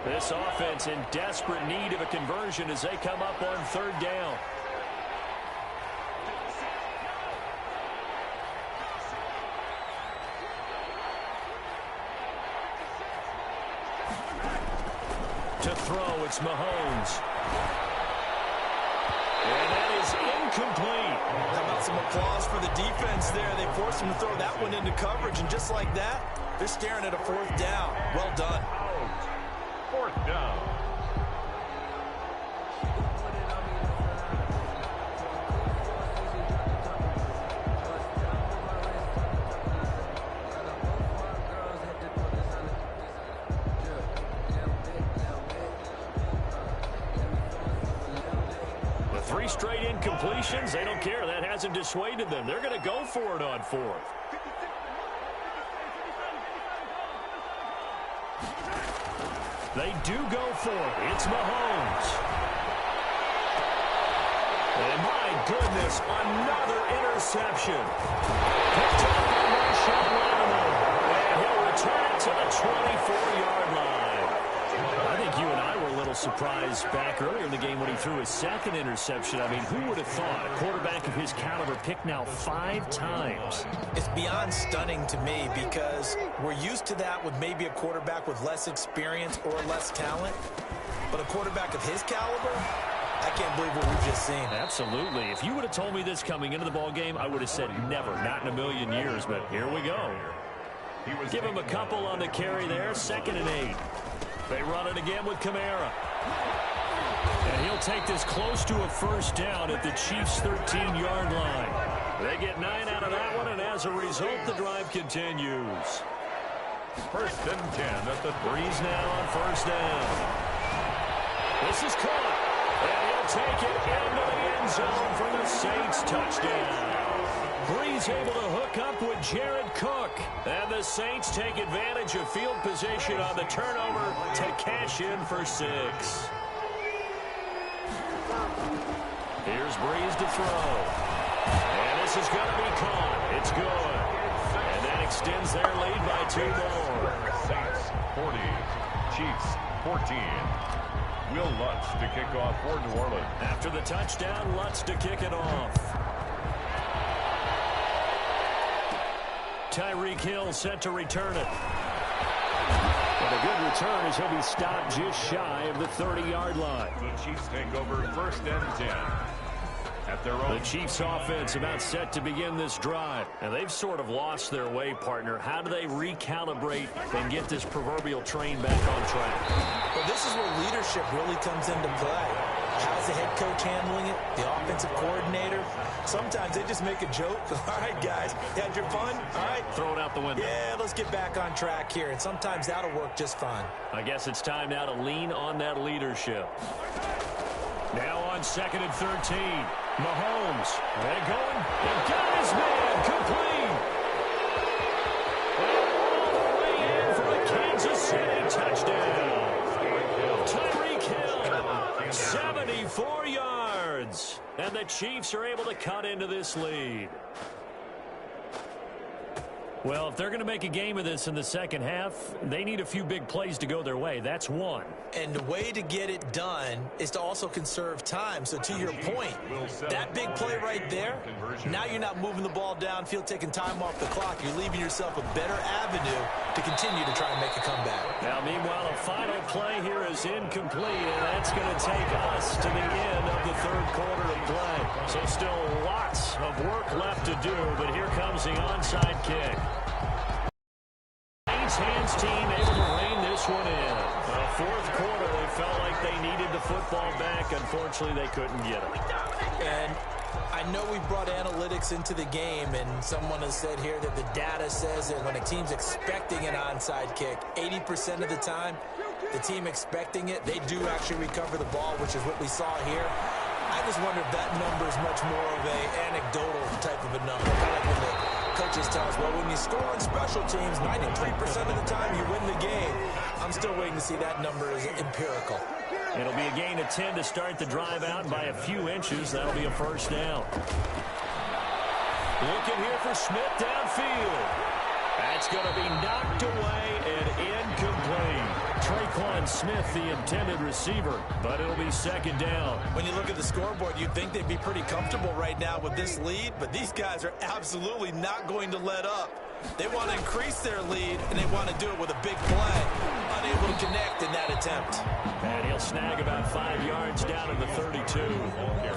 This offense in desperate need of a conversion as they come up on 3rd down. To throw, it's Mahomes. And that is incomplete. How about some applause for the defense there? They forced him to throw that one into coverage, and just like that, they're staring at a 4th down. Well done. 4th down. The 3 straight incompletions, they don't care. That hasn't dissuaded them. They're going to go for it on 4th. They do go for it. It's Mahomes. And my goodness, another interception. Picked up by Marshawn Lattimore. And he'll return it to the 24-yard line. I think you and I were a little surprised back earlier in the game when he threw his 2nd interception. I mean, who would have thought a quarterback of his caliber picked now 5 times? It's beyond stunning to me because we're used to that with maybe a quarterback with less experience or less talent. But a quarterback of his caliber, I can't believe what we've just seen. Absolutely. If you would have told me this coming into the ball game, I would have said never, not in a million years. But here we go. Give him a couple on the carry there, 2nd and 8. They run it again with Kamara. And he'll take this close to a 1st down at the Chiefs' 13-yard line. They get 9 out of that one, and as a result, the drive continues. First and 10 at the Breeze now on first down. This is caught, and he'll take it into the end zone for the Saints touchdown. Breeze able to hook up with Jared Cook, and the Saints take advantage of field position on the turnover to cash in for 6. Here's Breeze to throw, and this is going to be caught. It's good, and that extends their lead by 2 more. Saints 40, Chiefs 14. Will Lutz to kick off for New Orleans. After the touchdown, Lutz to kick it off. Tyreek Hill set to return it. And a good return as he'll be stopped just shy of the 30-yard line. The Chiefs take over first and 10. At their own. The Chiefs offense about set to begin this drive. And they've sort of lost their way, partner. How do they recalibrate and get this proverbial train back on track? Well, this is where leadership really comes into play. How's the head coach handling it? The offensive coordinator? Sometimes they just make a joke. All right, guys, you had your fun? All right. Throw it out the window. Yeah, let's get back on track here. And sometimes that'll work just fine. I guess it's time now to lean on that leadership. Now on 2nd and 13. Mahomes. And going. And got his man complete. And all the way in for a Kansas City touchdown. Tyreek Hill. 74 yards. And the Chiefs are able to cut into this lead. Well, if they're going to make a game of this in the second half, they need a few big plays to go their way. That's one. And the way to get it done is to also conserve time. So to your point, that big play right there, now you're not moving the ball downfield, taking time off the clock. You're leaving yourself a better avenue to continue to try and make a comeback. Now, meanwhile, a final play here is incomplete, and that's going to take us to the end of the third quarter of play. So still lots of work left to do, but here comes the onside kick. Hands team able to rein this one in. Fourth quarter, they felt like they needed the football back. Unfortunately, they couldn't get it. And I know we brought analytics into the game, and someone has said here that the data says that when a team's expecting an onside kick, 80% of the time, the team expecting it, they do actually recover the ball, which is what we saw here. I just wonder if that number is much more of an anecdotal type of a number. Kind of like when the coaches tell us, well, when you score on special teams, 93% of the time you win the game. I'm still waiting to see that number is empirical. It'll be a gain of 10 to start the drive out by a few inches. That'll be a first down. Looking here for Smith downfield. That's going to be knocked away and incomplete. Traquan Smith, the intended receiver, but it'll be second down. When you look at the scoreboard, you'd think they'd be pretty comfortable right now with this lead, but these guys are absolutely not going to let up. They want to increase their lead, and they want to do it with a big play. Unable to connect in that attempt. And he'll snag about 5 yards down in the 32.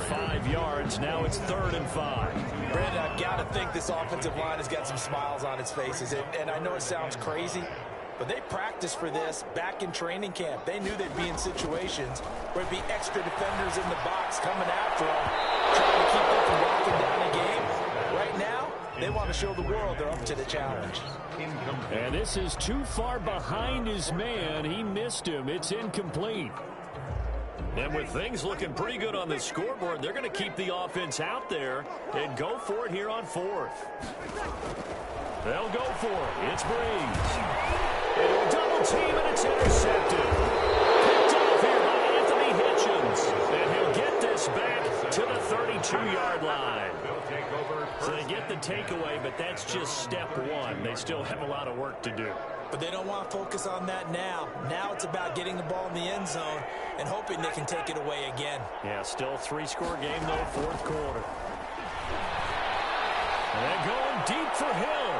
5 yards. Now it's 3rd and 5. Brandon, I've got to think this offensive line has got some smiles on its faces. And I know it sounds crazy, but they practiced for this back in training camp. They knew they'd be in situations where it'd be extra defenders in the box coming after them, trying to keep them from locking down a game. Right now, they want to show the world they're up to the challenge. And this is too far behind his man. He missed him. It's incomplete. And with things looking pretty good on the scoreboard, they're going to keep the offense out there and go for it here on 4th. They'll go for it. It's Breeze. Into a double team, and it's intercepted. Picked off here by Anthony Hitchens. And he'll get this back to the 32-yard line. So they get the takeaway, but that's just step one. They still have a lot of work to do. But they don't want to focus on that now. Now it's about getting the ball in the end zone and hoping they can take it away again. Yeah, still a 3-score game, though, 4th quarter. And going deep for Hill.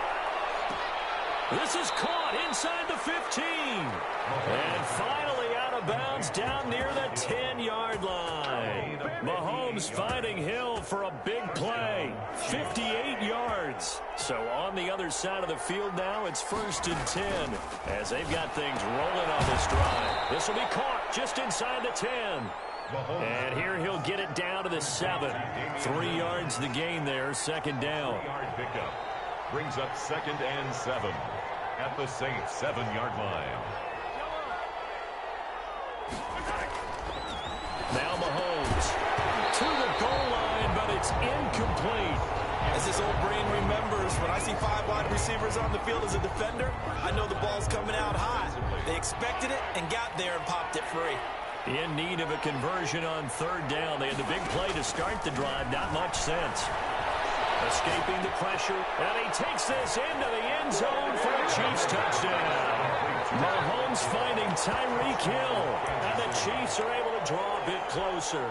This is caught inside the 15. And finally out of bounds down near the 10-yard line. Mahomes finding Hill for a big play. 58 yards. So on the other side of the field now, it's 1st and 10 as they've got things rolling on this drive. This will be caught just inside the 10. And here he'll get it down to the 7. 3 yards the gain there, second down. Yard pickup brings up 2nd and 7 at the Saints 7-yard line. Now Mahomes to the goal line, but it's incomplete. As this old brain remembers, when I see 5 wide receivers on the field as a defender, I know the ball's coming out high. They expected it and got there and popped it free. In need of a conversion on 3rd down. They had the big play to start the drive. Not much sense. Escaping the pressure, and he takes this into the end zone for a Chiefs touchdown. Mahomes finding Tyreek Hill, and the Chiefs are able to draw a bit closer.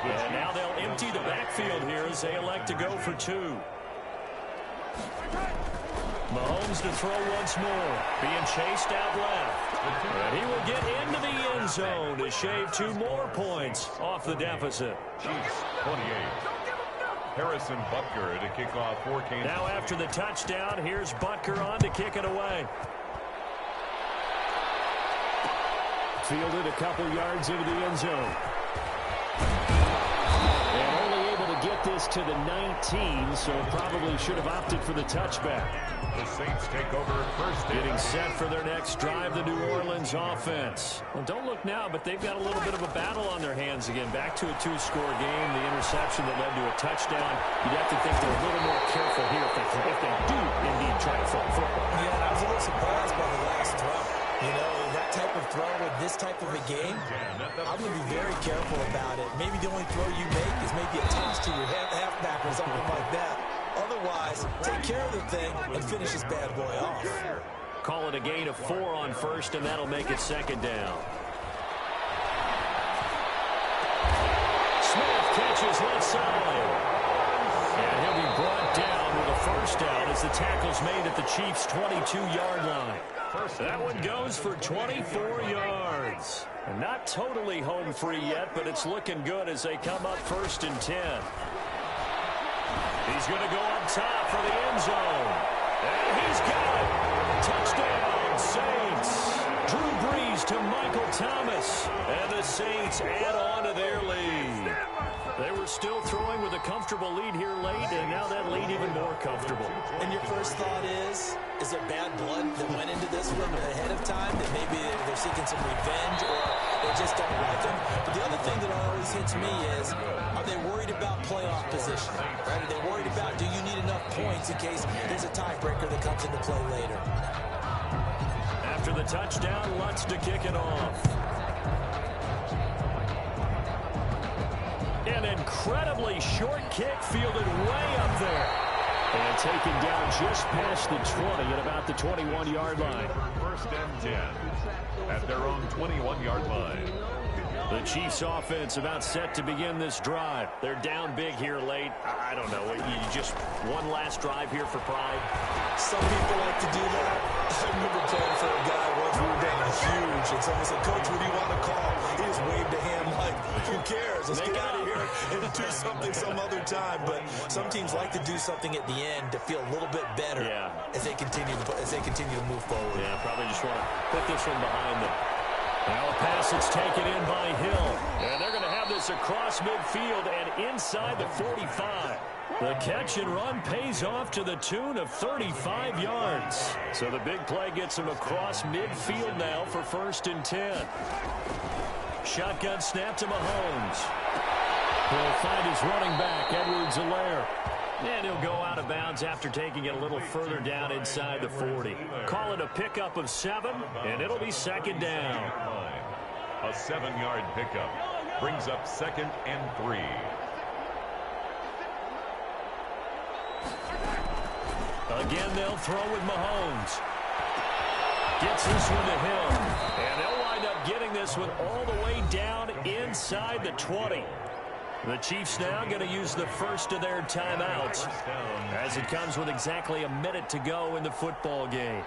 And now they'll empty the backfield here as they elect to go for 2. Mahomes to throw once more, being chased out left. And he will get into the end zone to shave 2 more points off the deficit. Chiefs 28. Harrison Butker to kick off for Kansas. Now after the touchdown, here's Butker on to kick it away. Fielded a couple yards into the end zone. And only able to get this to the 19, so probably should have opted for the touchback. The Saints take over first. Getting set for their next drive, the New Orleans offense. Well, don't look now, but they've got a little bit of a battle on their hands again. Back to a 2-score game, the interception that led to a touchdown. You'd have to think they're a little more careful here if they do indeed try to throw the football. Yeah, and I was a little surprised by the last throw. You know, that type of throw with this type of a game, I'm going to be very careful about it. Maybe the only throw you make is maybe a toss to your halfback or something like that. Otherwise, take care of the thing and finish this bad boy off. Call it a gain of 4 on 1st, and that'll make it 2nd down. Smith catches left side. And he'll be brought down with a 1st down as the tackle's made at the Chiefs' 22-yard line. That one goes for 24 yards. And not totally home free yet, but it's looking good as they come up 1st and 10. He's going to go up top for the end zone. And he's got it. Touchdown, Saints. Drew Brees to Michael Thomas. And the Saints add on to their lead. They were still throwing with a comfortable lead here late, and now that lead even more comfortable. And your first thought is there bad blood that went into this one ahead of time, that maybe they're seeking some revenge or they just don't like him? But the other thing that always hits me is, are they worried about playoff position? Right? Are they worried about, do you need enough points in case there's a tiebreaker that comes into play later? After the touchdown, Lutz to kick it off. An incredibly short kick fielded way up there. And taken down just past the 20 at about the 21-yard line. 1st and 10 at their own 21-yard line. The Chiefs offense about set to begin this drive. They're down big here late. I don't know. You just one last drive here for pride. Some people like to do that. I remember playing for a guy once. We were down huge. And someone said, Coach, what do you want to call? He just waved a hand like, who cares? Let's get out of here and do something some other time. But some teams like to do something at the end to feel a little bit better as they continue to move forward. Yeah, probably just want to put this one behind them. Now a pass that's taken in by Hill. And they're going to have this across midfield and inside the 45. The catch and run pays off to the tune of 35 yards. So the big play gets him across midfield now for 1st and 10. Shotgun snap to Mahomes. He'll find his running back, Edwards-Helaire. And he'll go out of bounds after taking it a little further down inside the 40. Call it a pickup of 7, and it'll be 2nd down. A 7-yard pickup brings up 2nd and 3. Again, they'll throw with Mahomes. Gets this one to Hill. And they'll wind up getting this one all the way down inside the 20. The Chiefs now going to use the first of their timeouts as it comes with exactly a minute to go in the football game.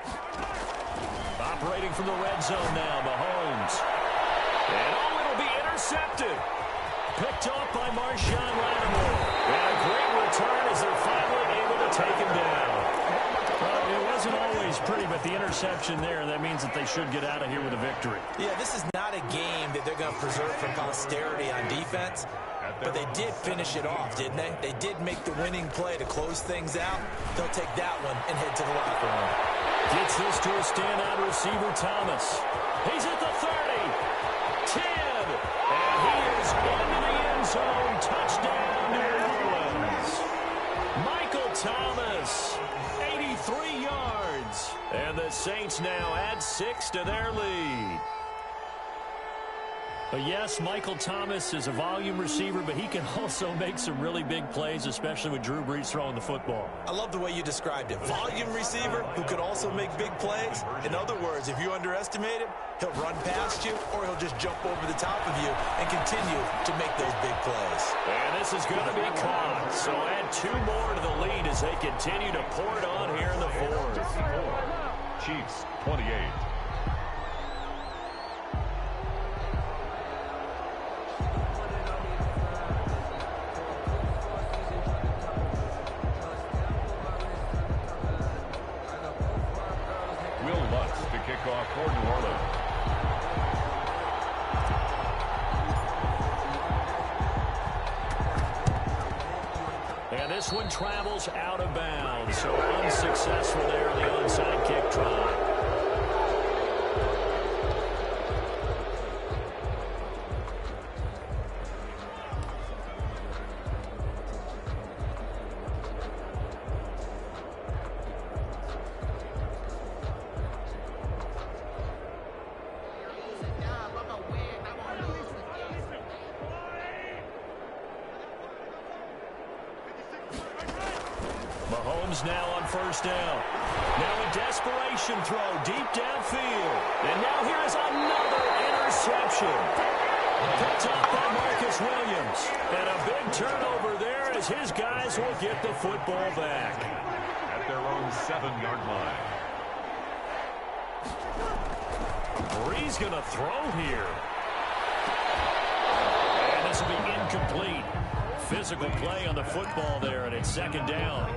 Operating from the red zone now, Mahomes. And it'll be intercepted. Picked off by Marshawn Lattimore. And a great return as they're finally able to take him down. Well, it wasn't always pretty, but the interception there, that means that they should get out of here with a victory. Yeah, this is not a game that they're going to preserve for posterity on defense, but they did finish it off, didn't they? They did make the winning play to close things out. They'll take that one and head to the locker room. Gets this to a standout receiver, Thomas. He's at the 30, 10, and he is into the end zone. Touchdown, New Orleans. Michael Thomas, 83 yards. And the Saints now add 6 to their lead. But yes, Michael Thomas is a volume receiver, but he can also make some really big plays, especially with Drew Brees throwing the football. I love the way you described it. Volume receiver who can also make big plays. In other words, if you underestimate him, he'll run past you or he'll just jump over the top of you and continue to make those big plays. And this is going to be caught. So add 2 more to the lead as they continue to pour it on here in the fourth. Chiefs 28. Off for New Orleans. And this one travels out of bounds, so unsuccessful there in the onside kick try. Mahomes now on first down. Now a desperation throw deep downfield. And now here is another interception. Picked up by Marcus Williams. And a big turnover there as his guys will get the football back. At their own 7-yard line. Brees going to throw here. And this will be incomplete. Physical play on the football there, and it's second down.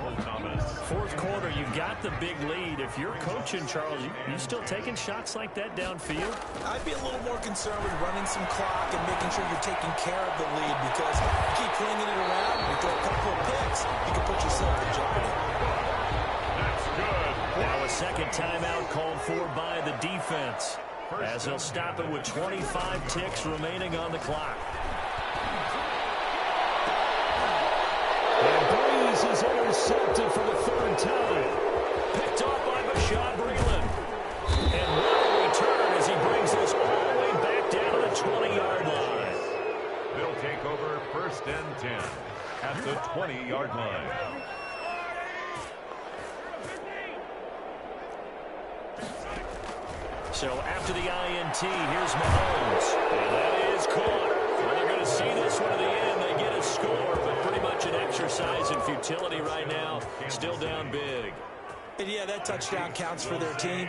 Fourth quarter, you've got the big lead. If you're coaching, Charles, you still taking shots like that downfield? I'd be a little more concerned with running some clock and making sure you're taking care of the lead, because you keep flinging it around, you throw a couple of picks, you can put yourself in jeopardy. That's good. Now a second timeout called for by the defense, as they'll stop it with 25 ticks remaining on the clock. And Brees is intercepted for the 3rd time. Picked off by Bashaud Breeland. And what a return as he brings this all the way back down to the 20-yard line. They'll take over 1st and 10 at the 20-yard line. So after the INT, here's Mahomes. And that is caught. Well, they're going to see this one to the end. They get a score, but pretty much an exercise in futility right now. Still down big. And yeah, that touchdown counts for their team,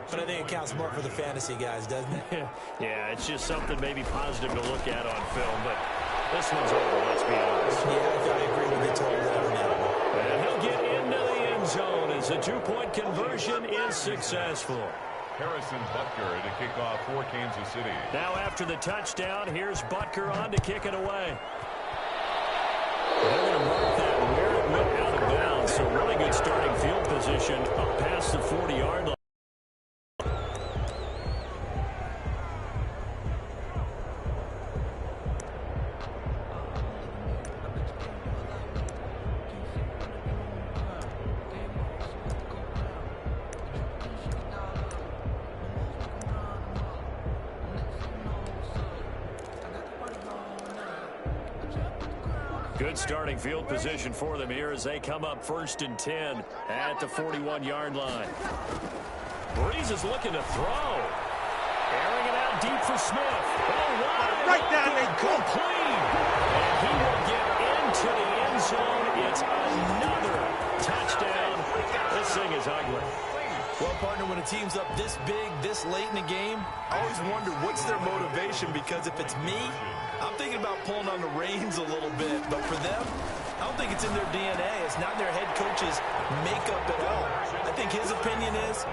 but I think it counts more for the fantasy guys, doesn't it? Yeah, it's just something maybe positive to look at on film, but this one's over, let's be honest. Yeah, I agree with you totally on that one. And he'll get into the end zone as the 2-point conversion is successful. Harrison Butker to kick off for Kansas City. Now after the touchdown, here's Butker on to kick it away. They're going to mark that where it went out of bounds. So really good starting field position up past the 40-yard line. Good starting field position for them here as they come up 1st and 10 at the 41-yard line. Brees is looking to throw. Airing it out deep for Smith. Oh, right down there. Complete. And he will get into the end zone. It's another touchdown. This thing is ugly. Well, partner, when a team's up this big, this late in the game, I always wonder what's their motivation, because if it's me, I'm thinking about pulling on the reins a little bit. But for them, I don't think it's in their DNA. It's not in their head coach's makeup at all. I think his opinion is,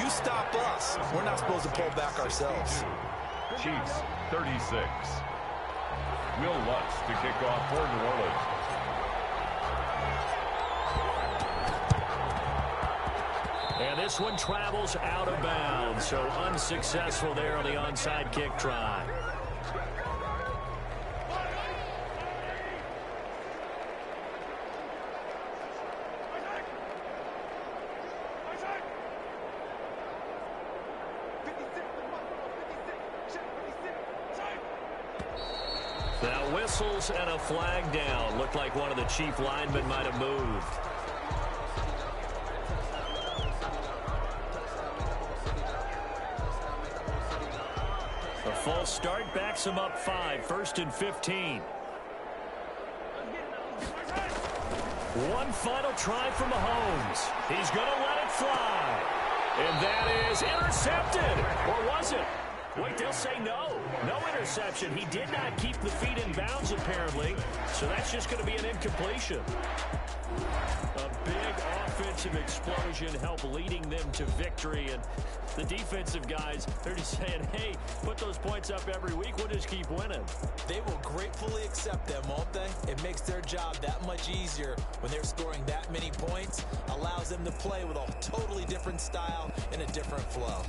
you stop us. We're not supposed to pull back ourselves. Chiefs, 36. Will Lutz to kick off for New Orleans. And this one travels out of bounds, so unsuccessful there on the onside kick try. Now whistles and a flag down. Looked like one of the Chief linemen might have moved. A false start backs him up 5, 1st and 15. One final try from Mahomes. He's going to let it fly. And that is intercepted. Or was it? Wait, they'll say no. No interception. He did not keep the feet in bounds, apparently. So that's just going to be an incompletion. A big offensive explosion helped leading them to victory. And the defensive guys, they're just saying, hey, put those points up every week. We'll just keep winning. They will gratefully accept them, won't they? It makes their job that much easier when they're scoring that many points. Allows them to play with a totally different style and a different flow.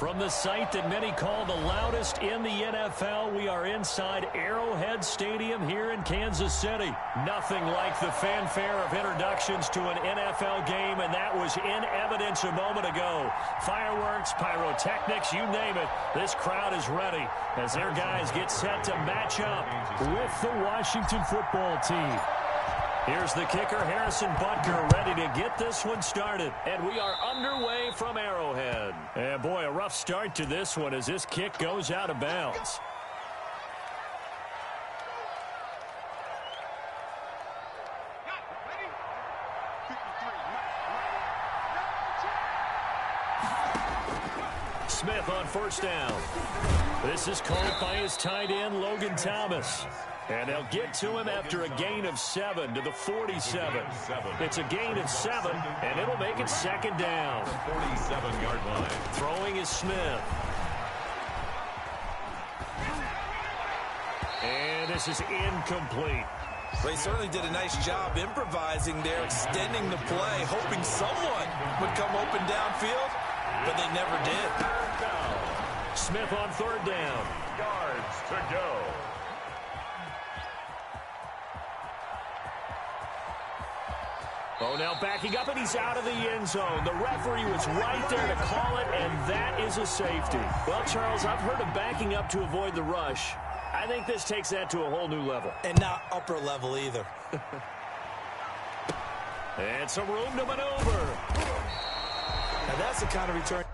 From the site that many call the loudest in the NFL, we are inside Arrowhead Stadium here in Kansas City. Nothing like the fanfare of introductions to an NFL game, and that was in evidence a moment ago. Fireworks, pyrotechnics, you name it. This crowd is ready as their guys get set to match up with the Washington football team. Here's the kicker, Harrison Butker, ready to get this one started. And we are underway from Arrowhead. And boy, a rough start to this one as this kick goes out of bounds. Smith on first down. This is called by his tight end, Logan Thomas. And they'll get to him after a gain of 7 to the 47. It's a gain of 7, and it'll make it second down. 47-yard line. Throwing is Smith. And this is incomplete. Well, he certainly did a nice job improvising there, extending the play, hoping someone would come open downfield, but they never did. Smith on third down. Yards to go. Oh, now backing up, and he's out of the end zone. The referee was right there to call it, and that is a safety. Well, Charles, I've heard of backing up to avoid the rush. I think this takes that to a whole new level. And not upper level either. And some room to maneuver. Now that's the kind of return.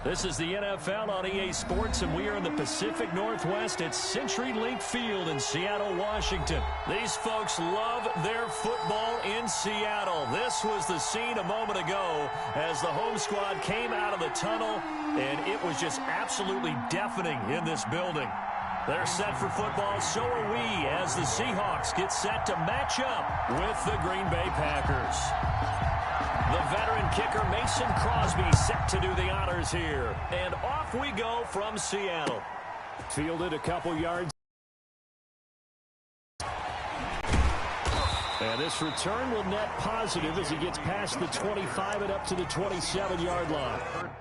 This is the NFL on EA Sports, and we are in the Pacific Northwest at CenturyLink Field in Seattle, Washington. These folks love their football in Seattle. This was the scene a moment ago as the home squad came out of the tunnel, and it was just absolutely deafening in this building. They're set for football, so are we, as the Seahawks get set to match up with the Green Bay Packers. The veteran kicker Mason Crosby set to do the honors here. And off we go from Seattle. Fielded a couple yards. And this return will net positive as he gets past the 25 and up to the 27-yard line.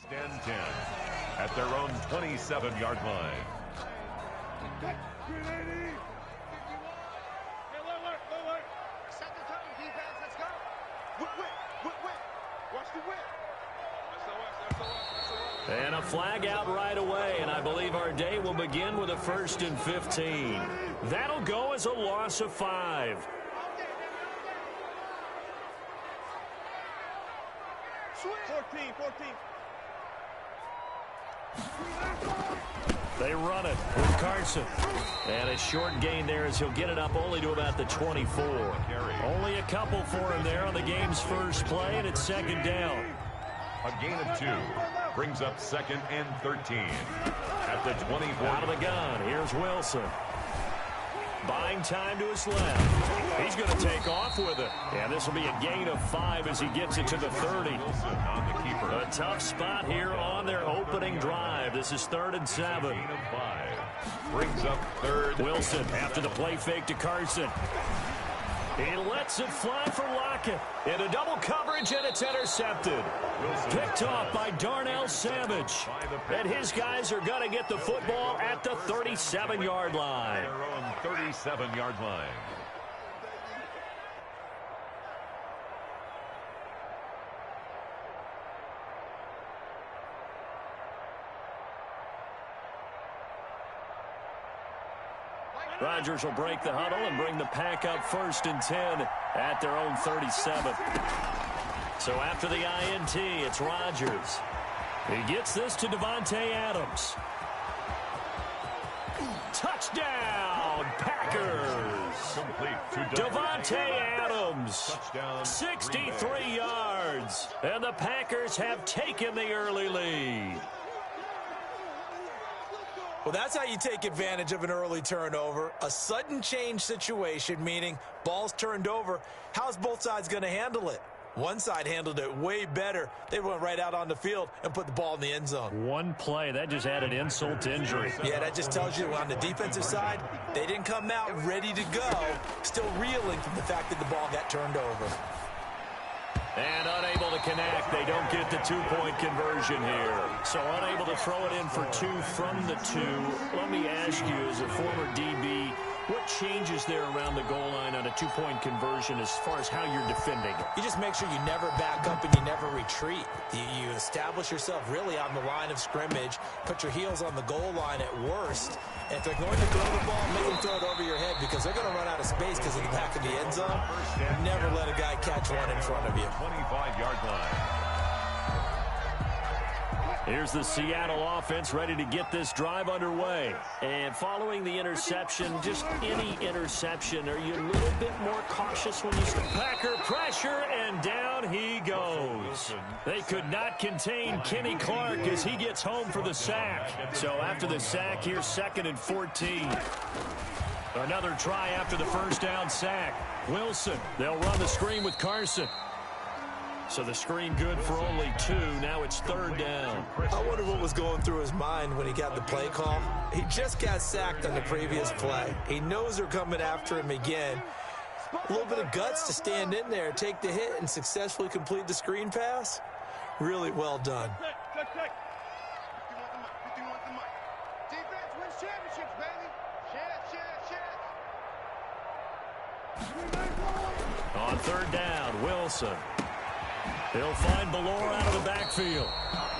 Stand 10 at their own 27-yard line. Hey, look. Set the tone, defense. Let's go. Whip. Watch the whip. And a flag out right away, and I believe our day will begin with a 1st and 15. That'll go as a loss of 5. 14. They run it with Carson. And a short gain there as he'll get it up only to about the 24. Only a couple for him there on the game's first play, and it's 2nd down. A gain of 2 brings up 2nd and 13 at the 24. Out of the gun, here's Wilson. Buying time to his left. He's going to take off with it. And this will be a gain of 5 as he gets it to the 30. A tough spot here on their opening drive. This is 3rd and 7. Gain of 5 brings up 3rd. Wilson after the play fake to Carson. He lets it fly for Lockett. Into double coverage, and it's intercepted. Picked off by Darnell Savage. And his guys are going to get the football at the 37-yard line. Their own 37-yard line. Rodgers will break the huddle and bring the pack up 1st and 10 at their own 37. So after the INT, it's Rodgers. He gets this to Davante Adams. Touchdown, Packers! Complete to Davante Adams, Touchdown, 63 yards, and the Packers have taken the early lead. Well, that's how you take advantage of an early turnover. A sudden change situation, meaning ball's turned over. How's both sides going to handle it? One side handled it way better. They went right out on the field and put the ball in the end zone. One play, that just added insult to injury. Yeah, that just tells you on the defensive side, they didn't come out ready to go, still reeling from the fact that the ball got turned over. And unable to connect. They don't get the 2-point conversion here. So unable to throw it in for 2 from the 2. Let me ask you, as a former DB, what changes there around the goal line on a 2-point conversion as far as how you're defending? You just make sure you never back up and you never retreat. You establish yourself really on the line of scrimmage, put your heels on the goal line at worst, and if they're going to throw the ball, make them throw it over your head because they're going to run out of space because of the back of the end zone. Never let a guy catch one in front of you. 25-yard line. Here's the Seattle offense ready to get this drive underway. And following the interception, just any interception, are you a little bit more cautious when you start? Packer pressure, and down he goes. They could not contain Kenny Clark as he gets home for the sack. So after the sack, here's 2nd and 14. Another try after the first down sack. Wilson, they'll run the screen with Carson. So the screen good for only 2. Now it's 3rd down. I wonder what was going through his mind when he got the play call. He just got sacked on the previous play. He knows they're coming after him again. A little bit of guts to stand in there, take the hit, and successfully complete the screen pass. Really well done. Defense wins championships, baby. On 3rd down, Wilson. He'll find Ballore out of the backfield.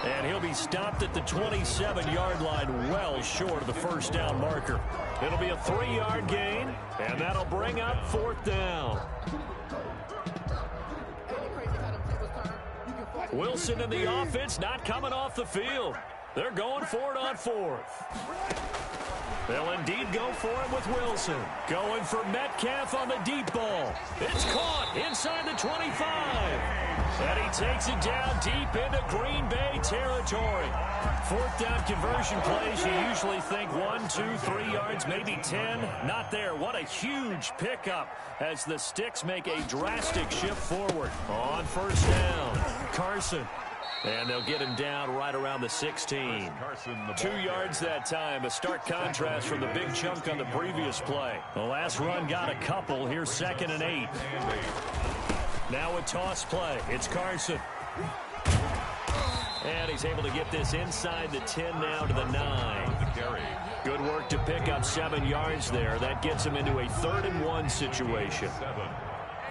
And he'll be stopped at the 27-yard line, well short of the first down marker. It'll be a 3-yard gain, and that'll bring up 4th down. Wilson and the offense not coming off the field. They're going for it on 4th. They'll indeed go for it with Wilson. Going for Metcalf on the deep ball. It's caught inside the 25. And he takes it down deep into Green Bay territory. 4th down conversion plays, you usually think 1, 2, 3 yards, maybe 10. Not there. What a huge pickup as the Sticks make a drastic shift forward. On 1st down, Carson. And they'll get him down right around the 16. 2 yards that time. A stark contrast from the big chunk on the previous play. The last run got a couple. Here's 2nd and 8. Now a toss play. It's Carson. And he's able to get this inside the 10 now to the 9. Good work to pick up 7 yards there. That gets him into a 3rd and 1 situation. 7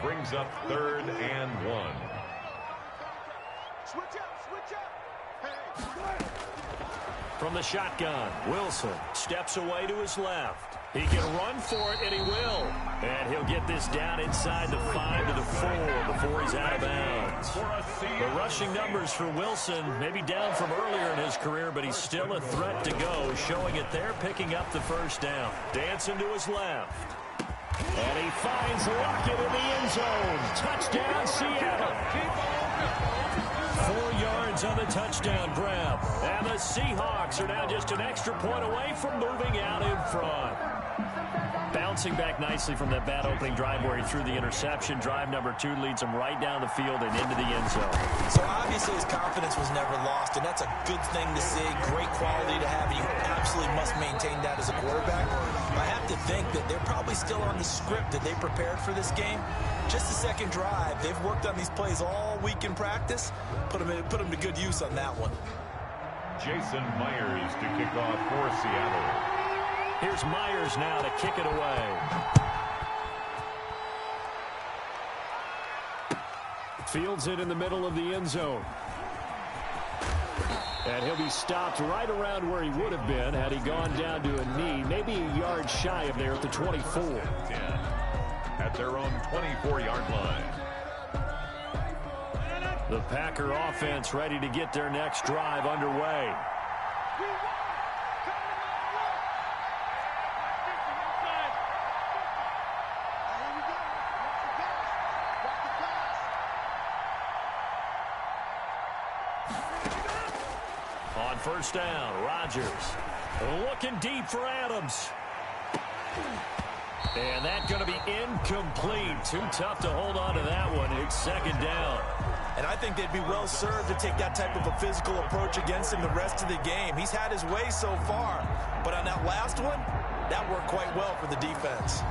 brings up 3rd and 1. Switch up. From the shotgun, Wilson steps away to his left. He can run for it, and he will. And he'll get this down inside the 5 to the 4 before he's out of bounds. The rushing numbers for Wilson maybe down from earlier in his career, but he's still a threat to go, showing it there, picking up the 1st down. Dancing to his left. And he finds Lockett in the end zone. Touchdown, Seattle. 4 yards on the touchdown grab. And the Seahawks are now just an extra point away from moving out in front. Bouncing back nicely from that bad opening drive where he threw the interception. Drive number 2 leads him right down the field and into the end zone. So obviously his confidence was never lost, and that's a good thing to see. Great quality to have. You absolutely must maintain that as a quarterback. I have to think that they're probably still on the script that they prepared for this game. Just the 2nd drive. They've worked on these plays all week in practice. Put them to good use on that one. Jason Myers to kick off for Seattle. Here's Myers now to kick it away. Fields it in the middle of the end zone. And he'll be stopped right around where he would have been had he gone down to a knee, maybe a yard shy of there at the 24. 10 at their own 24-yard line. The Packer offense ready to get their next drive underway. On 1st down, Rodgers looking deep for Adams. And that's going to be incomplete. Too tough to hold on to that one. It's 2nd down. And I think they'd be well served to take that type of a physical approach against him the rest of the game. He's had his way so far. But on that last one, that worked quite well for the defense.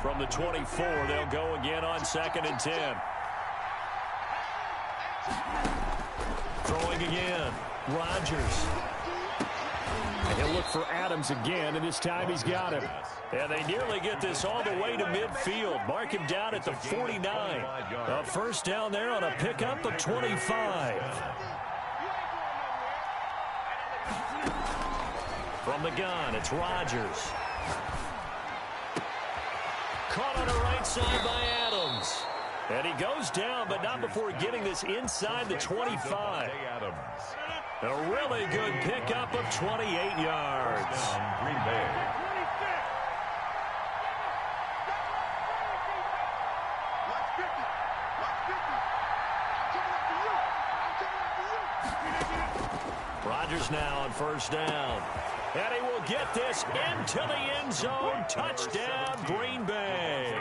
From the 24, they'll go again on 2nd and 10. Throwing again. Rodgers. And he'll look for Adams again, and this time he's got him. And they nearly get this all the way to midfield. Mark him down at the 49. A 1st down there on a pickup of 25. From the gun, it's Rodgers. Caught on the right side by Adams. And he goes down, but not before getting this inside the 25. A really good pickup of 28 yards. Green Bay. Rodgers now on first down. And he will get this into the end zone. Touchdown, Green Bay.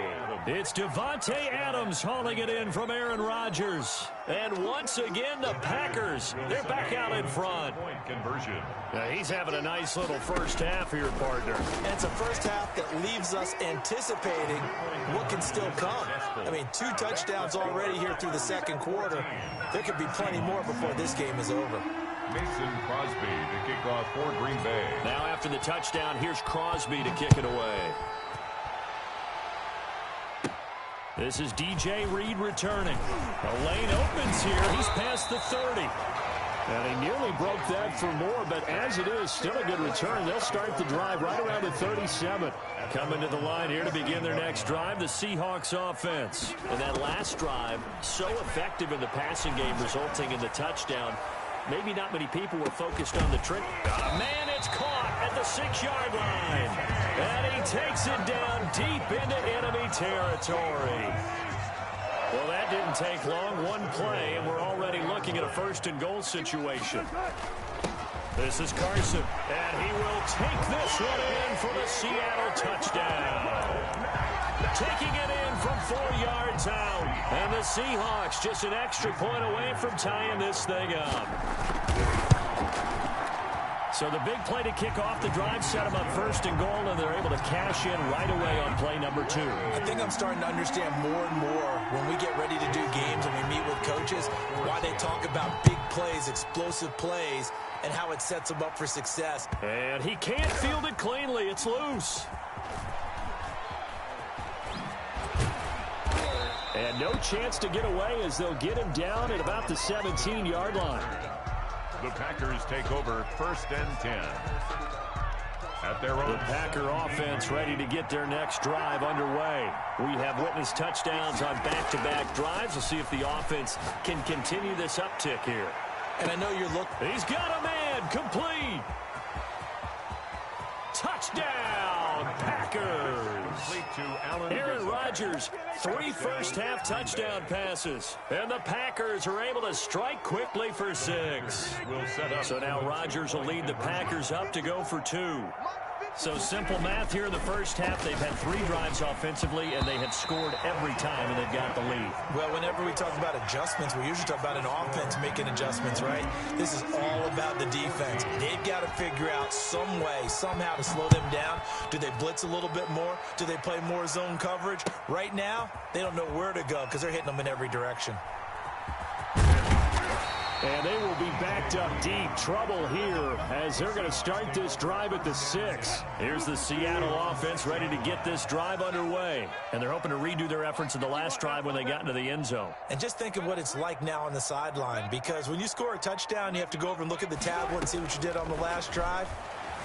It's Devontae Adams hauling it in from Aaron Rodgers. And once again, the Packers, they're back out in front. Point conversion. Now, he's having a nice little first half here, partner. And it's a first half that leaves us anticipating what can still come. I mean, 2 touchdowns already here through the second quarter. There could be plenty more before this game is over. Mason Crosby to kick off for Green Bay. Now after the touchdown, here's Crosby to kick it away. This is DJ Reed returning. The lane opens here. He's past the 30. And he nearly broke that for more, but as it is, still a good return. They'll start the drive right around the 37. Coming to the line here to begin their next drive, the Seahawks offense. And that last drive, so effective in the passing game, resulting in the touchdown. Maybe not many people were focused on the trick. Man, it's caught at the 6-yard line. And he takes it down deep into enemy territory. Well, that didn't take long. One play, and we're already looking at a first-and-goal situation. This is Carson, and he will take this one in for the Seattle touchdown. Taking it in from 4 yards out. And the Seahawks just an extra point away from tying this thing up. So the big play to kick off the drive set them up first and goal, and they're able to cash in right away on play number 2. I think I'm starting to understand more and more when we get ready to do games and we meet with coaches why they talk about big plays, explosive plays, and how it sets them up for success. And he can't field it cleanly. It's loose. And no chance to get away as they'll get him down at about the 17-yard line. The Packers take over first and 10. At their own. The Packer offense ready to get their next drive underway. We have witnessed touchdowns on back-to-back drives. We'll see if the offense can continue this uptick here. And I know you're looking. He's got a man. Complete. Touchdown, Packers. Aaron Rodgers, 3 first-half touchdown passes. And the Packers are able to strike quickly for 6. So now Rodgers will lead the Packers up to go for 2. So simple math here in the first half. They've had 3 drives offensively, and they have scored every time, and they've got the lead. Well, whenever we talk about adjustments, we usually talk about an offense making adjustments, right? This is all about the defense. They've got to figure out some way, somehow to slow them down. Do they blitz a little bit more? Do they play more zone coverage? Right now, they don't know where to go because they're hitting them in every direction. And they will be backed up deep. Trouble here as they're going to start this drive at the 6. Here's the Seattle offense ready to get this drive underway. And they're hoping to redo their efforts in the last drive when they got into the end zone. And just think of what it's like now on the sideline, because when you score a touchdown, you have to go over and look at the tablet and see what you did on the last drive.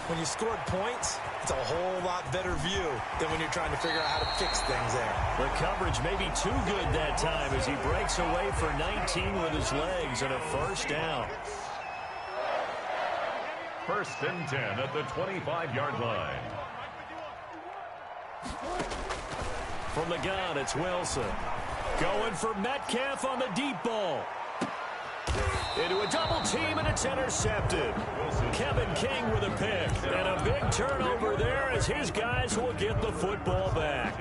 When you scored points, it's a whole lot better view than when you're trying to figure out how to fix things there. The coverage may be too good that time as he breaks away for 19 with his legs and a first down. First and 10 at the 25-yard line. From the gun, it's Wilson. Going for Metcalf on the deep ball. Into a double team, and it's intercepted. Kevin King with a pick. And a big turnover there as his guys will get the football back.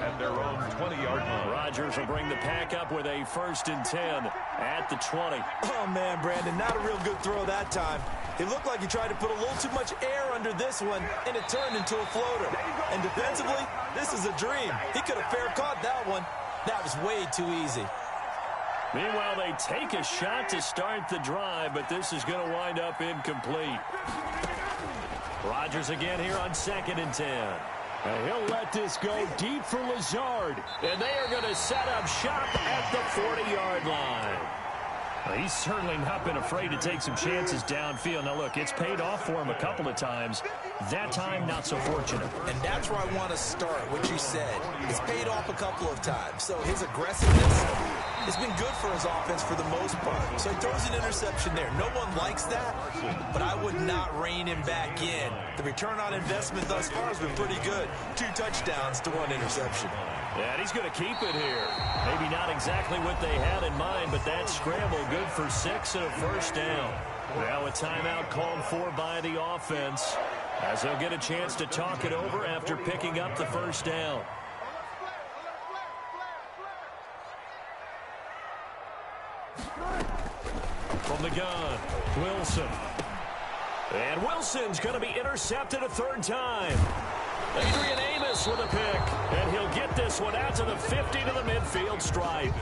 At their own 20-yard line. Rodgers will bring the pack up with a first and 10 at the 20. Oh, man, Brandon, not a real good throw that time. It looked like he tried to put a little too much air under this one, and it turned into a floater. And defensively, this is a dream. He could have fair caught that one. That was way too easy. Meanwhile, they take a shot to start the drive, but this is going to wind up incomplete. Rodgers again here on second and 10. And he'll let this go deep for Lazard. And they are going to set up shop at the 40-yard line. Well, he's certainly not been afraid to take some chances downfield. Now, look, it's paid off for him a couple of times. That time, not so fortunate. And that's where I want to start, what you said. It's paid off a couple of times. So his aggressiveness has been good for his offense for the most part. So he throws an interception there. No one likes that, but I would not rein him back in. The return on investment thus far has been pretty good. 2 touchdowns to 1 interception. And he's going to keep it here. Maybe not exactly what they had in mind, but that scramble good for 6 and a first down. Now a timeout called for by the offense, as they'll get a chance to talk it over after picking up the first down. From the gun, Wilson. And Wilson's going to be intercepted a third time. Adrian Amos with a pick, and he'll get this one out to the 50 to the midfield stripe.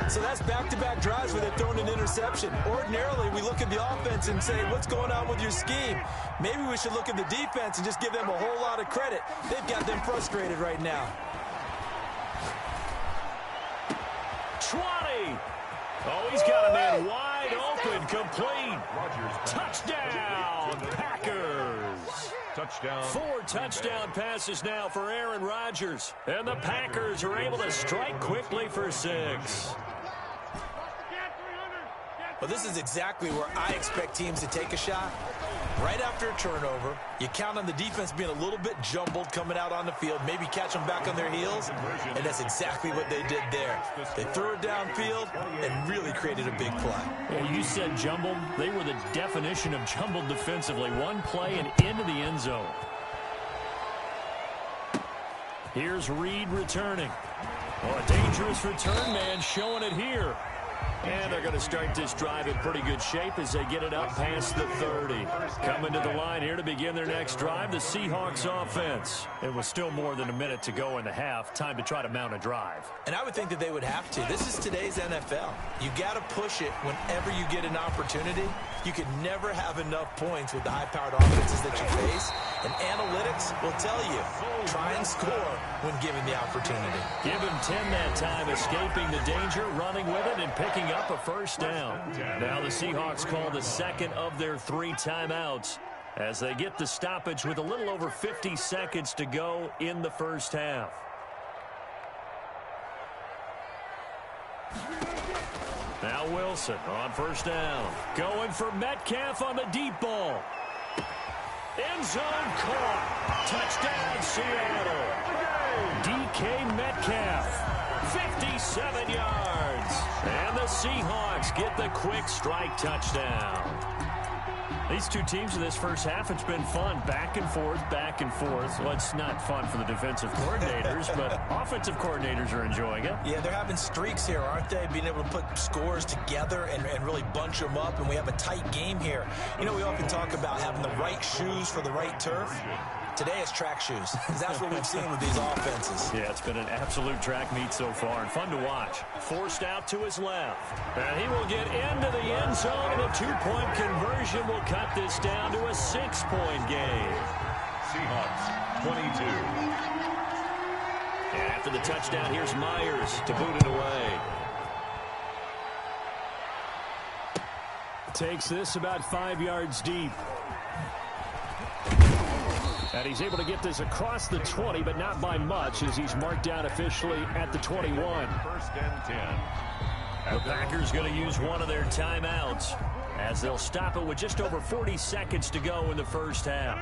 So that's back-to-back drives where they've thrown an interception. Ordinarily, we look at the offense and say, what's going on with your scheme? Maybe we should look at the defense and just give them a whole lot of credit. They've got them frustrated right now. 20. Oh, he's got a man wide open, complete. Touchdown, Packers. Touchdown. 4 touchdown passes now for Aaron Rodgers. And the Packers are able to strike quickly for 6. Well, this is exactly where I expect teams to take a shot. Right after a turnover, you count on the defense being a little bit jumbled coming out on the field, maybe catch them back on their heels, and that's exactly what they did there. They threw it downfield and really created a big play. Well, you said jumbled. They were the definition of jumbled defensively. One play and into the end zone. Here's Reed returning. Oh, a dangerous return man showing it here. And they're going to start this drive in pretty good shape as they get it up past the 30. Coming to the line here to begin their next drive, the Seahawks offense. It was still more than a minute to go in the half. Time to try to mount a drive. And I would think that they would have to. This is today's NFL. You got to push it whenever you get an opportunity. You can never have enough points with the high-powered offenses that you face. And analytics will tell you, try and score when given the opportunity. Give him 10 that time, escaping the danger, running with it, and picking up a first down. Now the Seahawks call the second of their 3 timeouts as they get the stoppage with a little over 50 seconds to go in the first half. Now Wilson on first down. Going for Metcalf on the deep ball. End zone caught. Touchdown, Seattle. DK Metcalf, 57 yards. And the Seahawks get the quick strike touchdown. These two teams in this first half, it's been fun. Back and forth, back and forth. Well, it's not fun for the defensive coordinators, but offensive coordinators are enjoying it. Yeah, they're having streaks here, aren't they? Being able to put scores together and really bunch them up, and we have a tight game here. You know, we often talk about having the right shoes for the right turf. Today it's track shoes. That's what we've seen with these offenses. Yeah, it's been an absolute track meet so far and fun to watch. Forced out to his left. And he will get into the end zone, and a 2-point conversion will cut this down to a 6-point game. Seahawks 22. And after the touchdown, here's Myers to boot it away. Takes this about 5 yards deep. And he's able to get this across the 20, but not by much, as he's marked down officially at the 21. First and 10. The Packers going to use one of their timeouts, as they'll stop it with just over 40 seconds to go in the first half.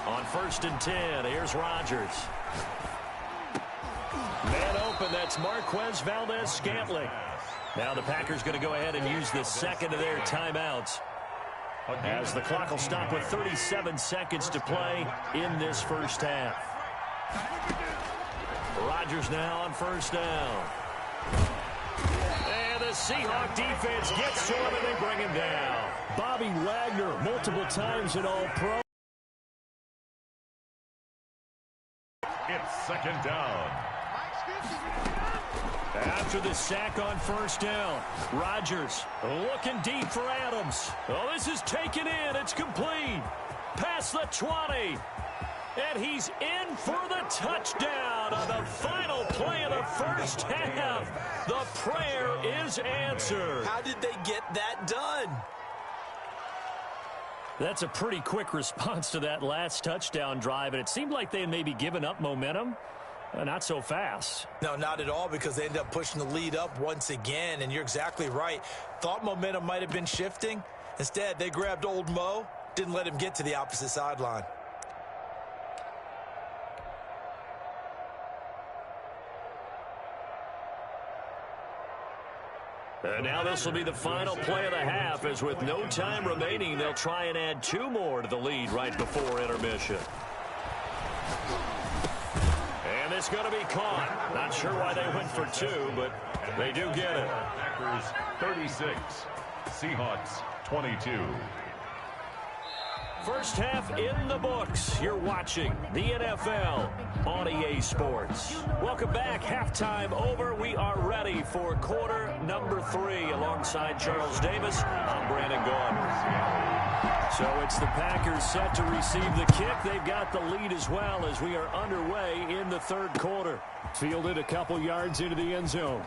On first and 10, here's Rodgers. Man open, that's Marquez Valdez-Scantling. Now the Packers going to go ahead and use the second of their timeouts, as the clock will stop with 37 seconds to play in this first half. Rodgers now on first down. And the Seahawk defense gets to him and they bring him down. Bobby Wagner, multiple times in All-Pro. It's second down. After the sack on first down, Rodgers looking deep for Adams. Oh, this is taken in. It's complete. Past the 20. And he's in for the touchdown on the final play of the first half. The prayer is answered. How did they get that done? That's a pretty quick response to that last touchdown drive, and it seemed like they had maybe given up momentum. Not so fast. No, not at all, because they ended up pushing the lead up once again, and you're exactly right. Thought momentum might have been shifting. Instead, they grabbed old Mo, Didn't let him get to the opposite sideline. And now this will be the final play of the half, as with no time remaining, they'll try and add 2 more to the lead right before intermission. And it's going to be caught. Not sure why they went for 2, but they do get it. Packers 36, Seahawks 22. First half in the books. You're watching the NFL on EA Sports. Welcome back. Halftime over. We are ready for quarter number 3. Alongside Charles Davis, I'm Brandon Gaudin. So it's the Packers set to receive the kick. They've got the lead as well as we are underway in the third quarter. Fielded a couple yards into the end zone.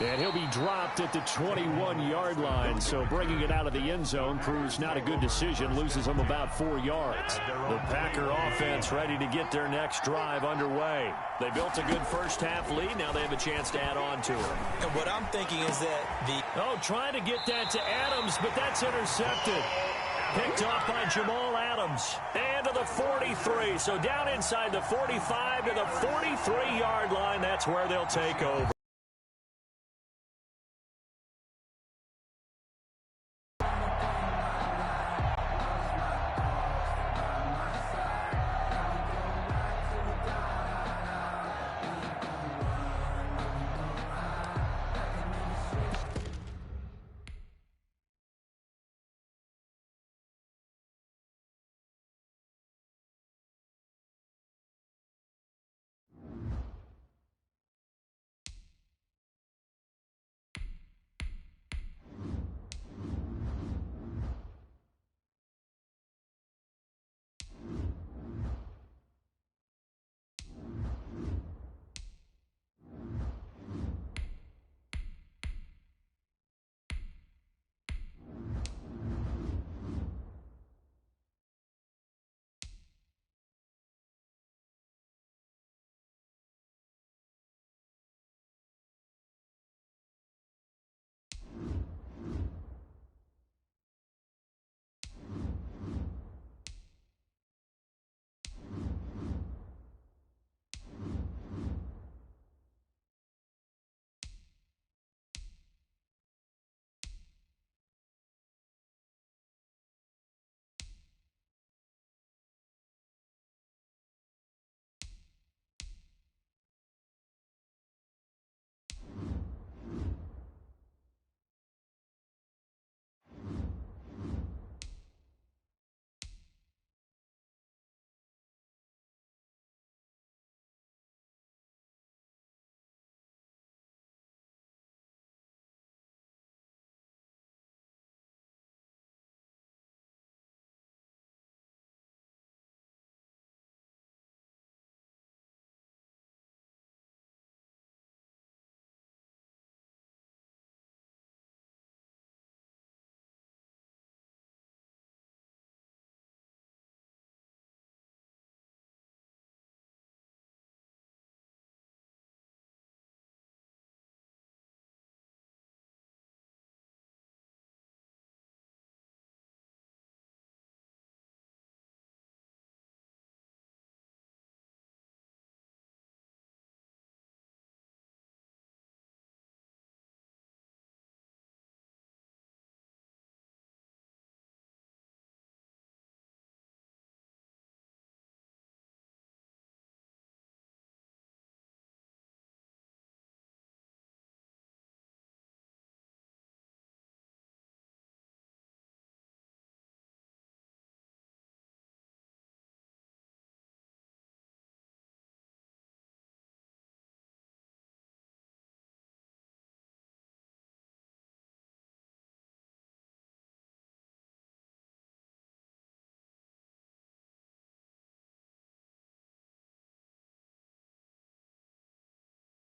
And he'll be dropped at the 21-yard line, so bringing it out of the end zone proves not a good decision, loses him about 4 yards. The Packer offense ready to get their next drive underway. They built a good first-half lead. Now they have a chance to add on to it. And what I'm thinking is that trying to get that to Adams, but that's intercepted. Picked off by Jamal Adams. And to the 43. So down inside the 45 to the 43-yard line. That's where they'll take over.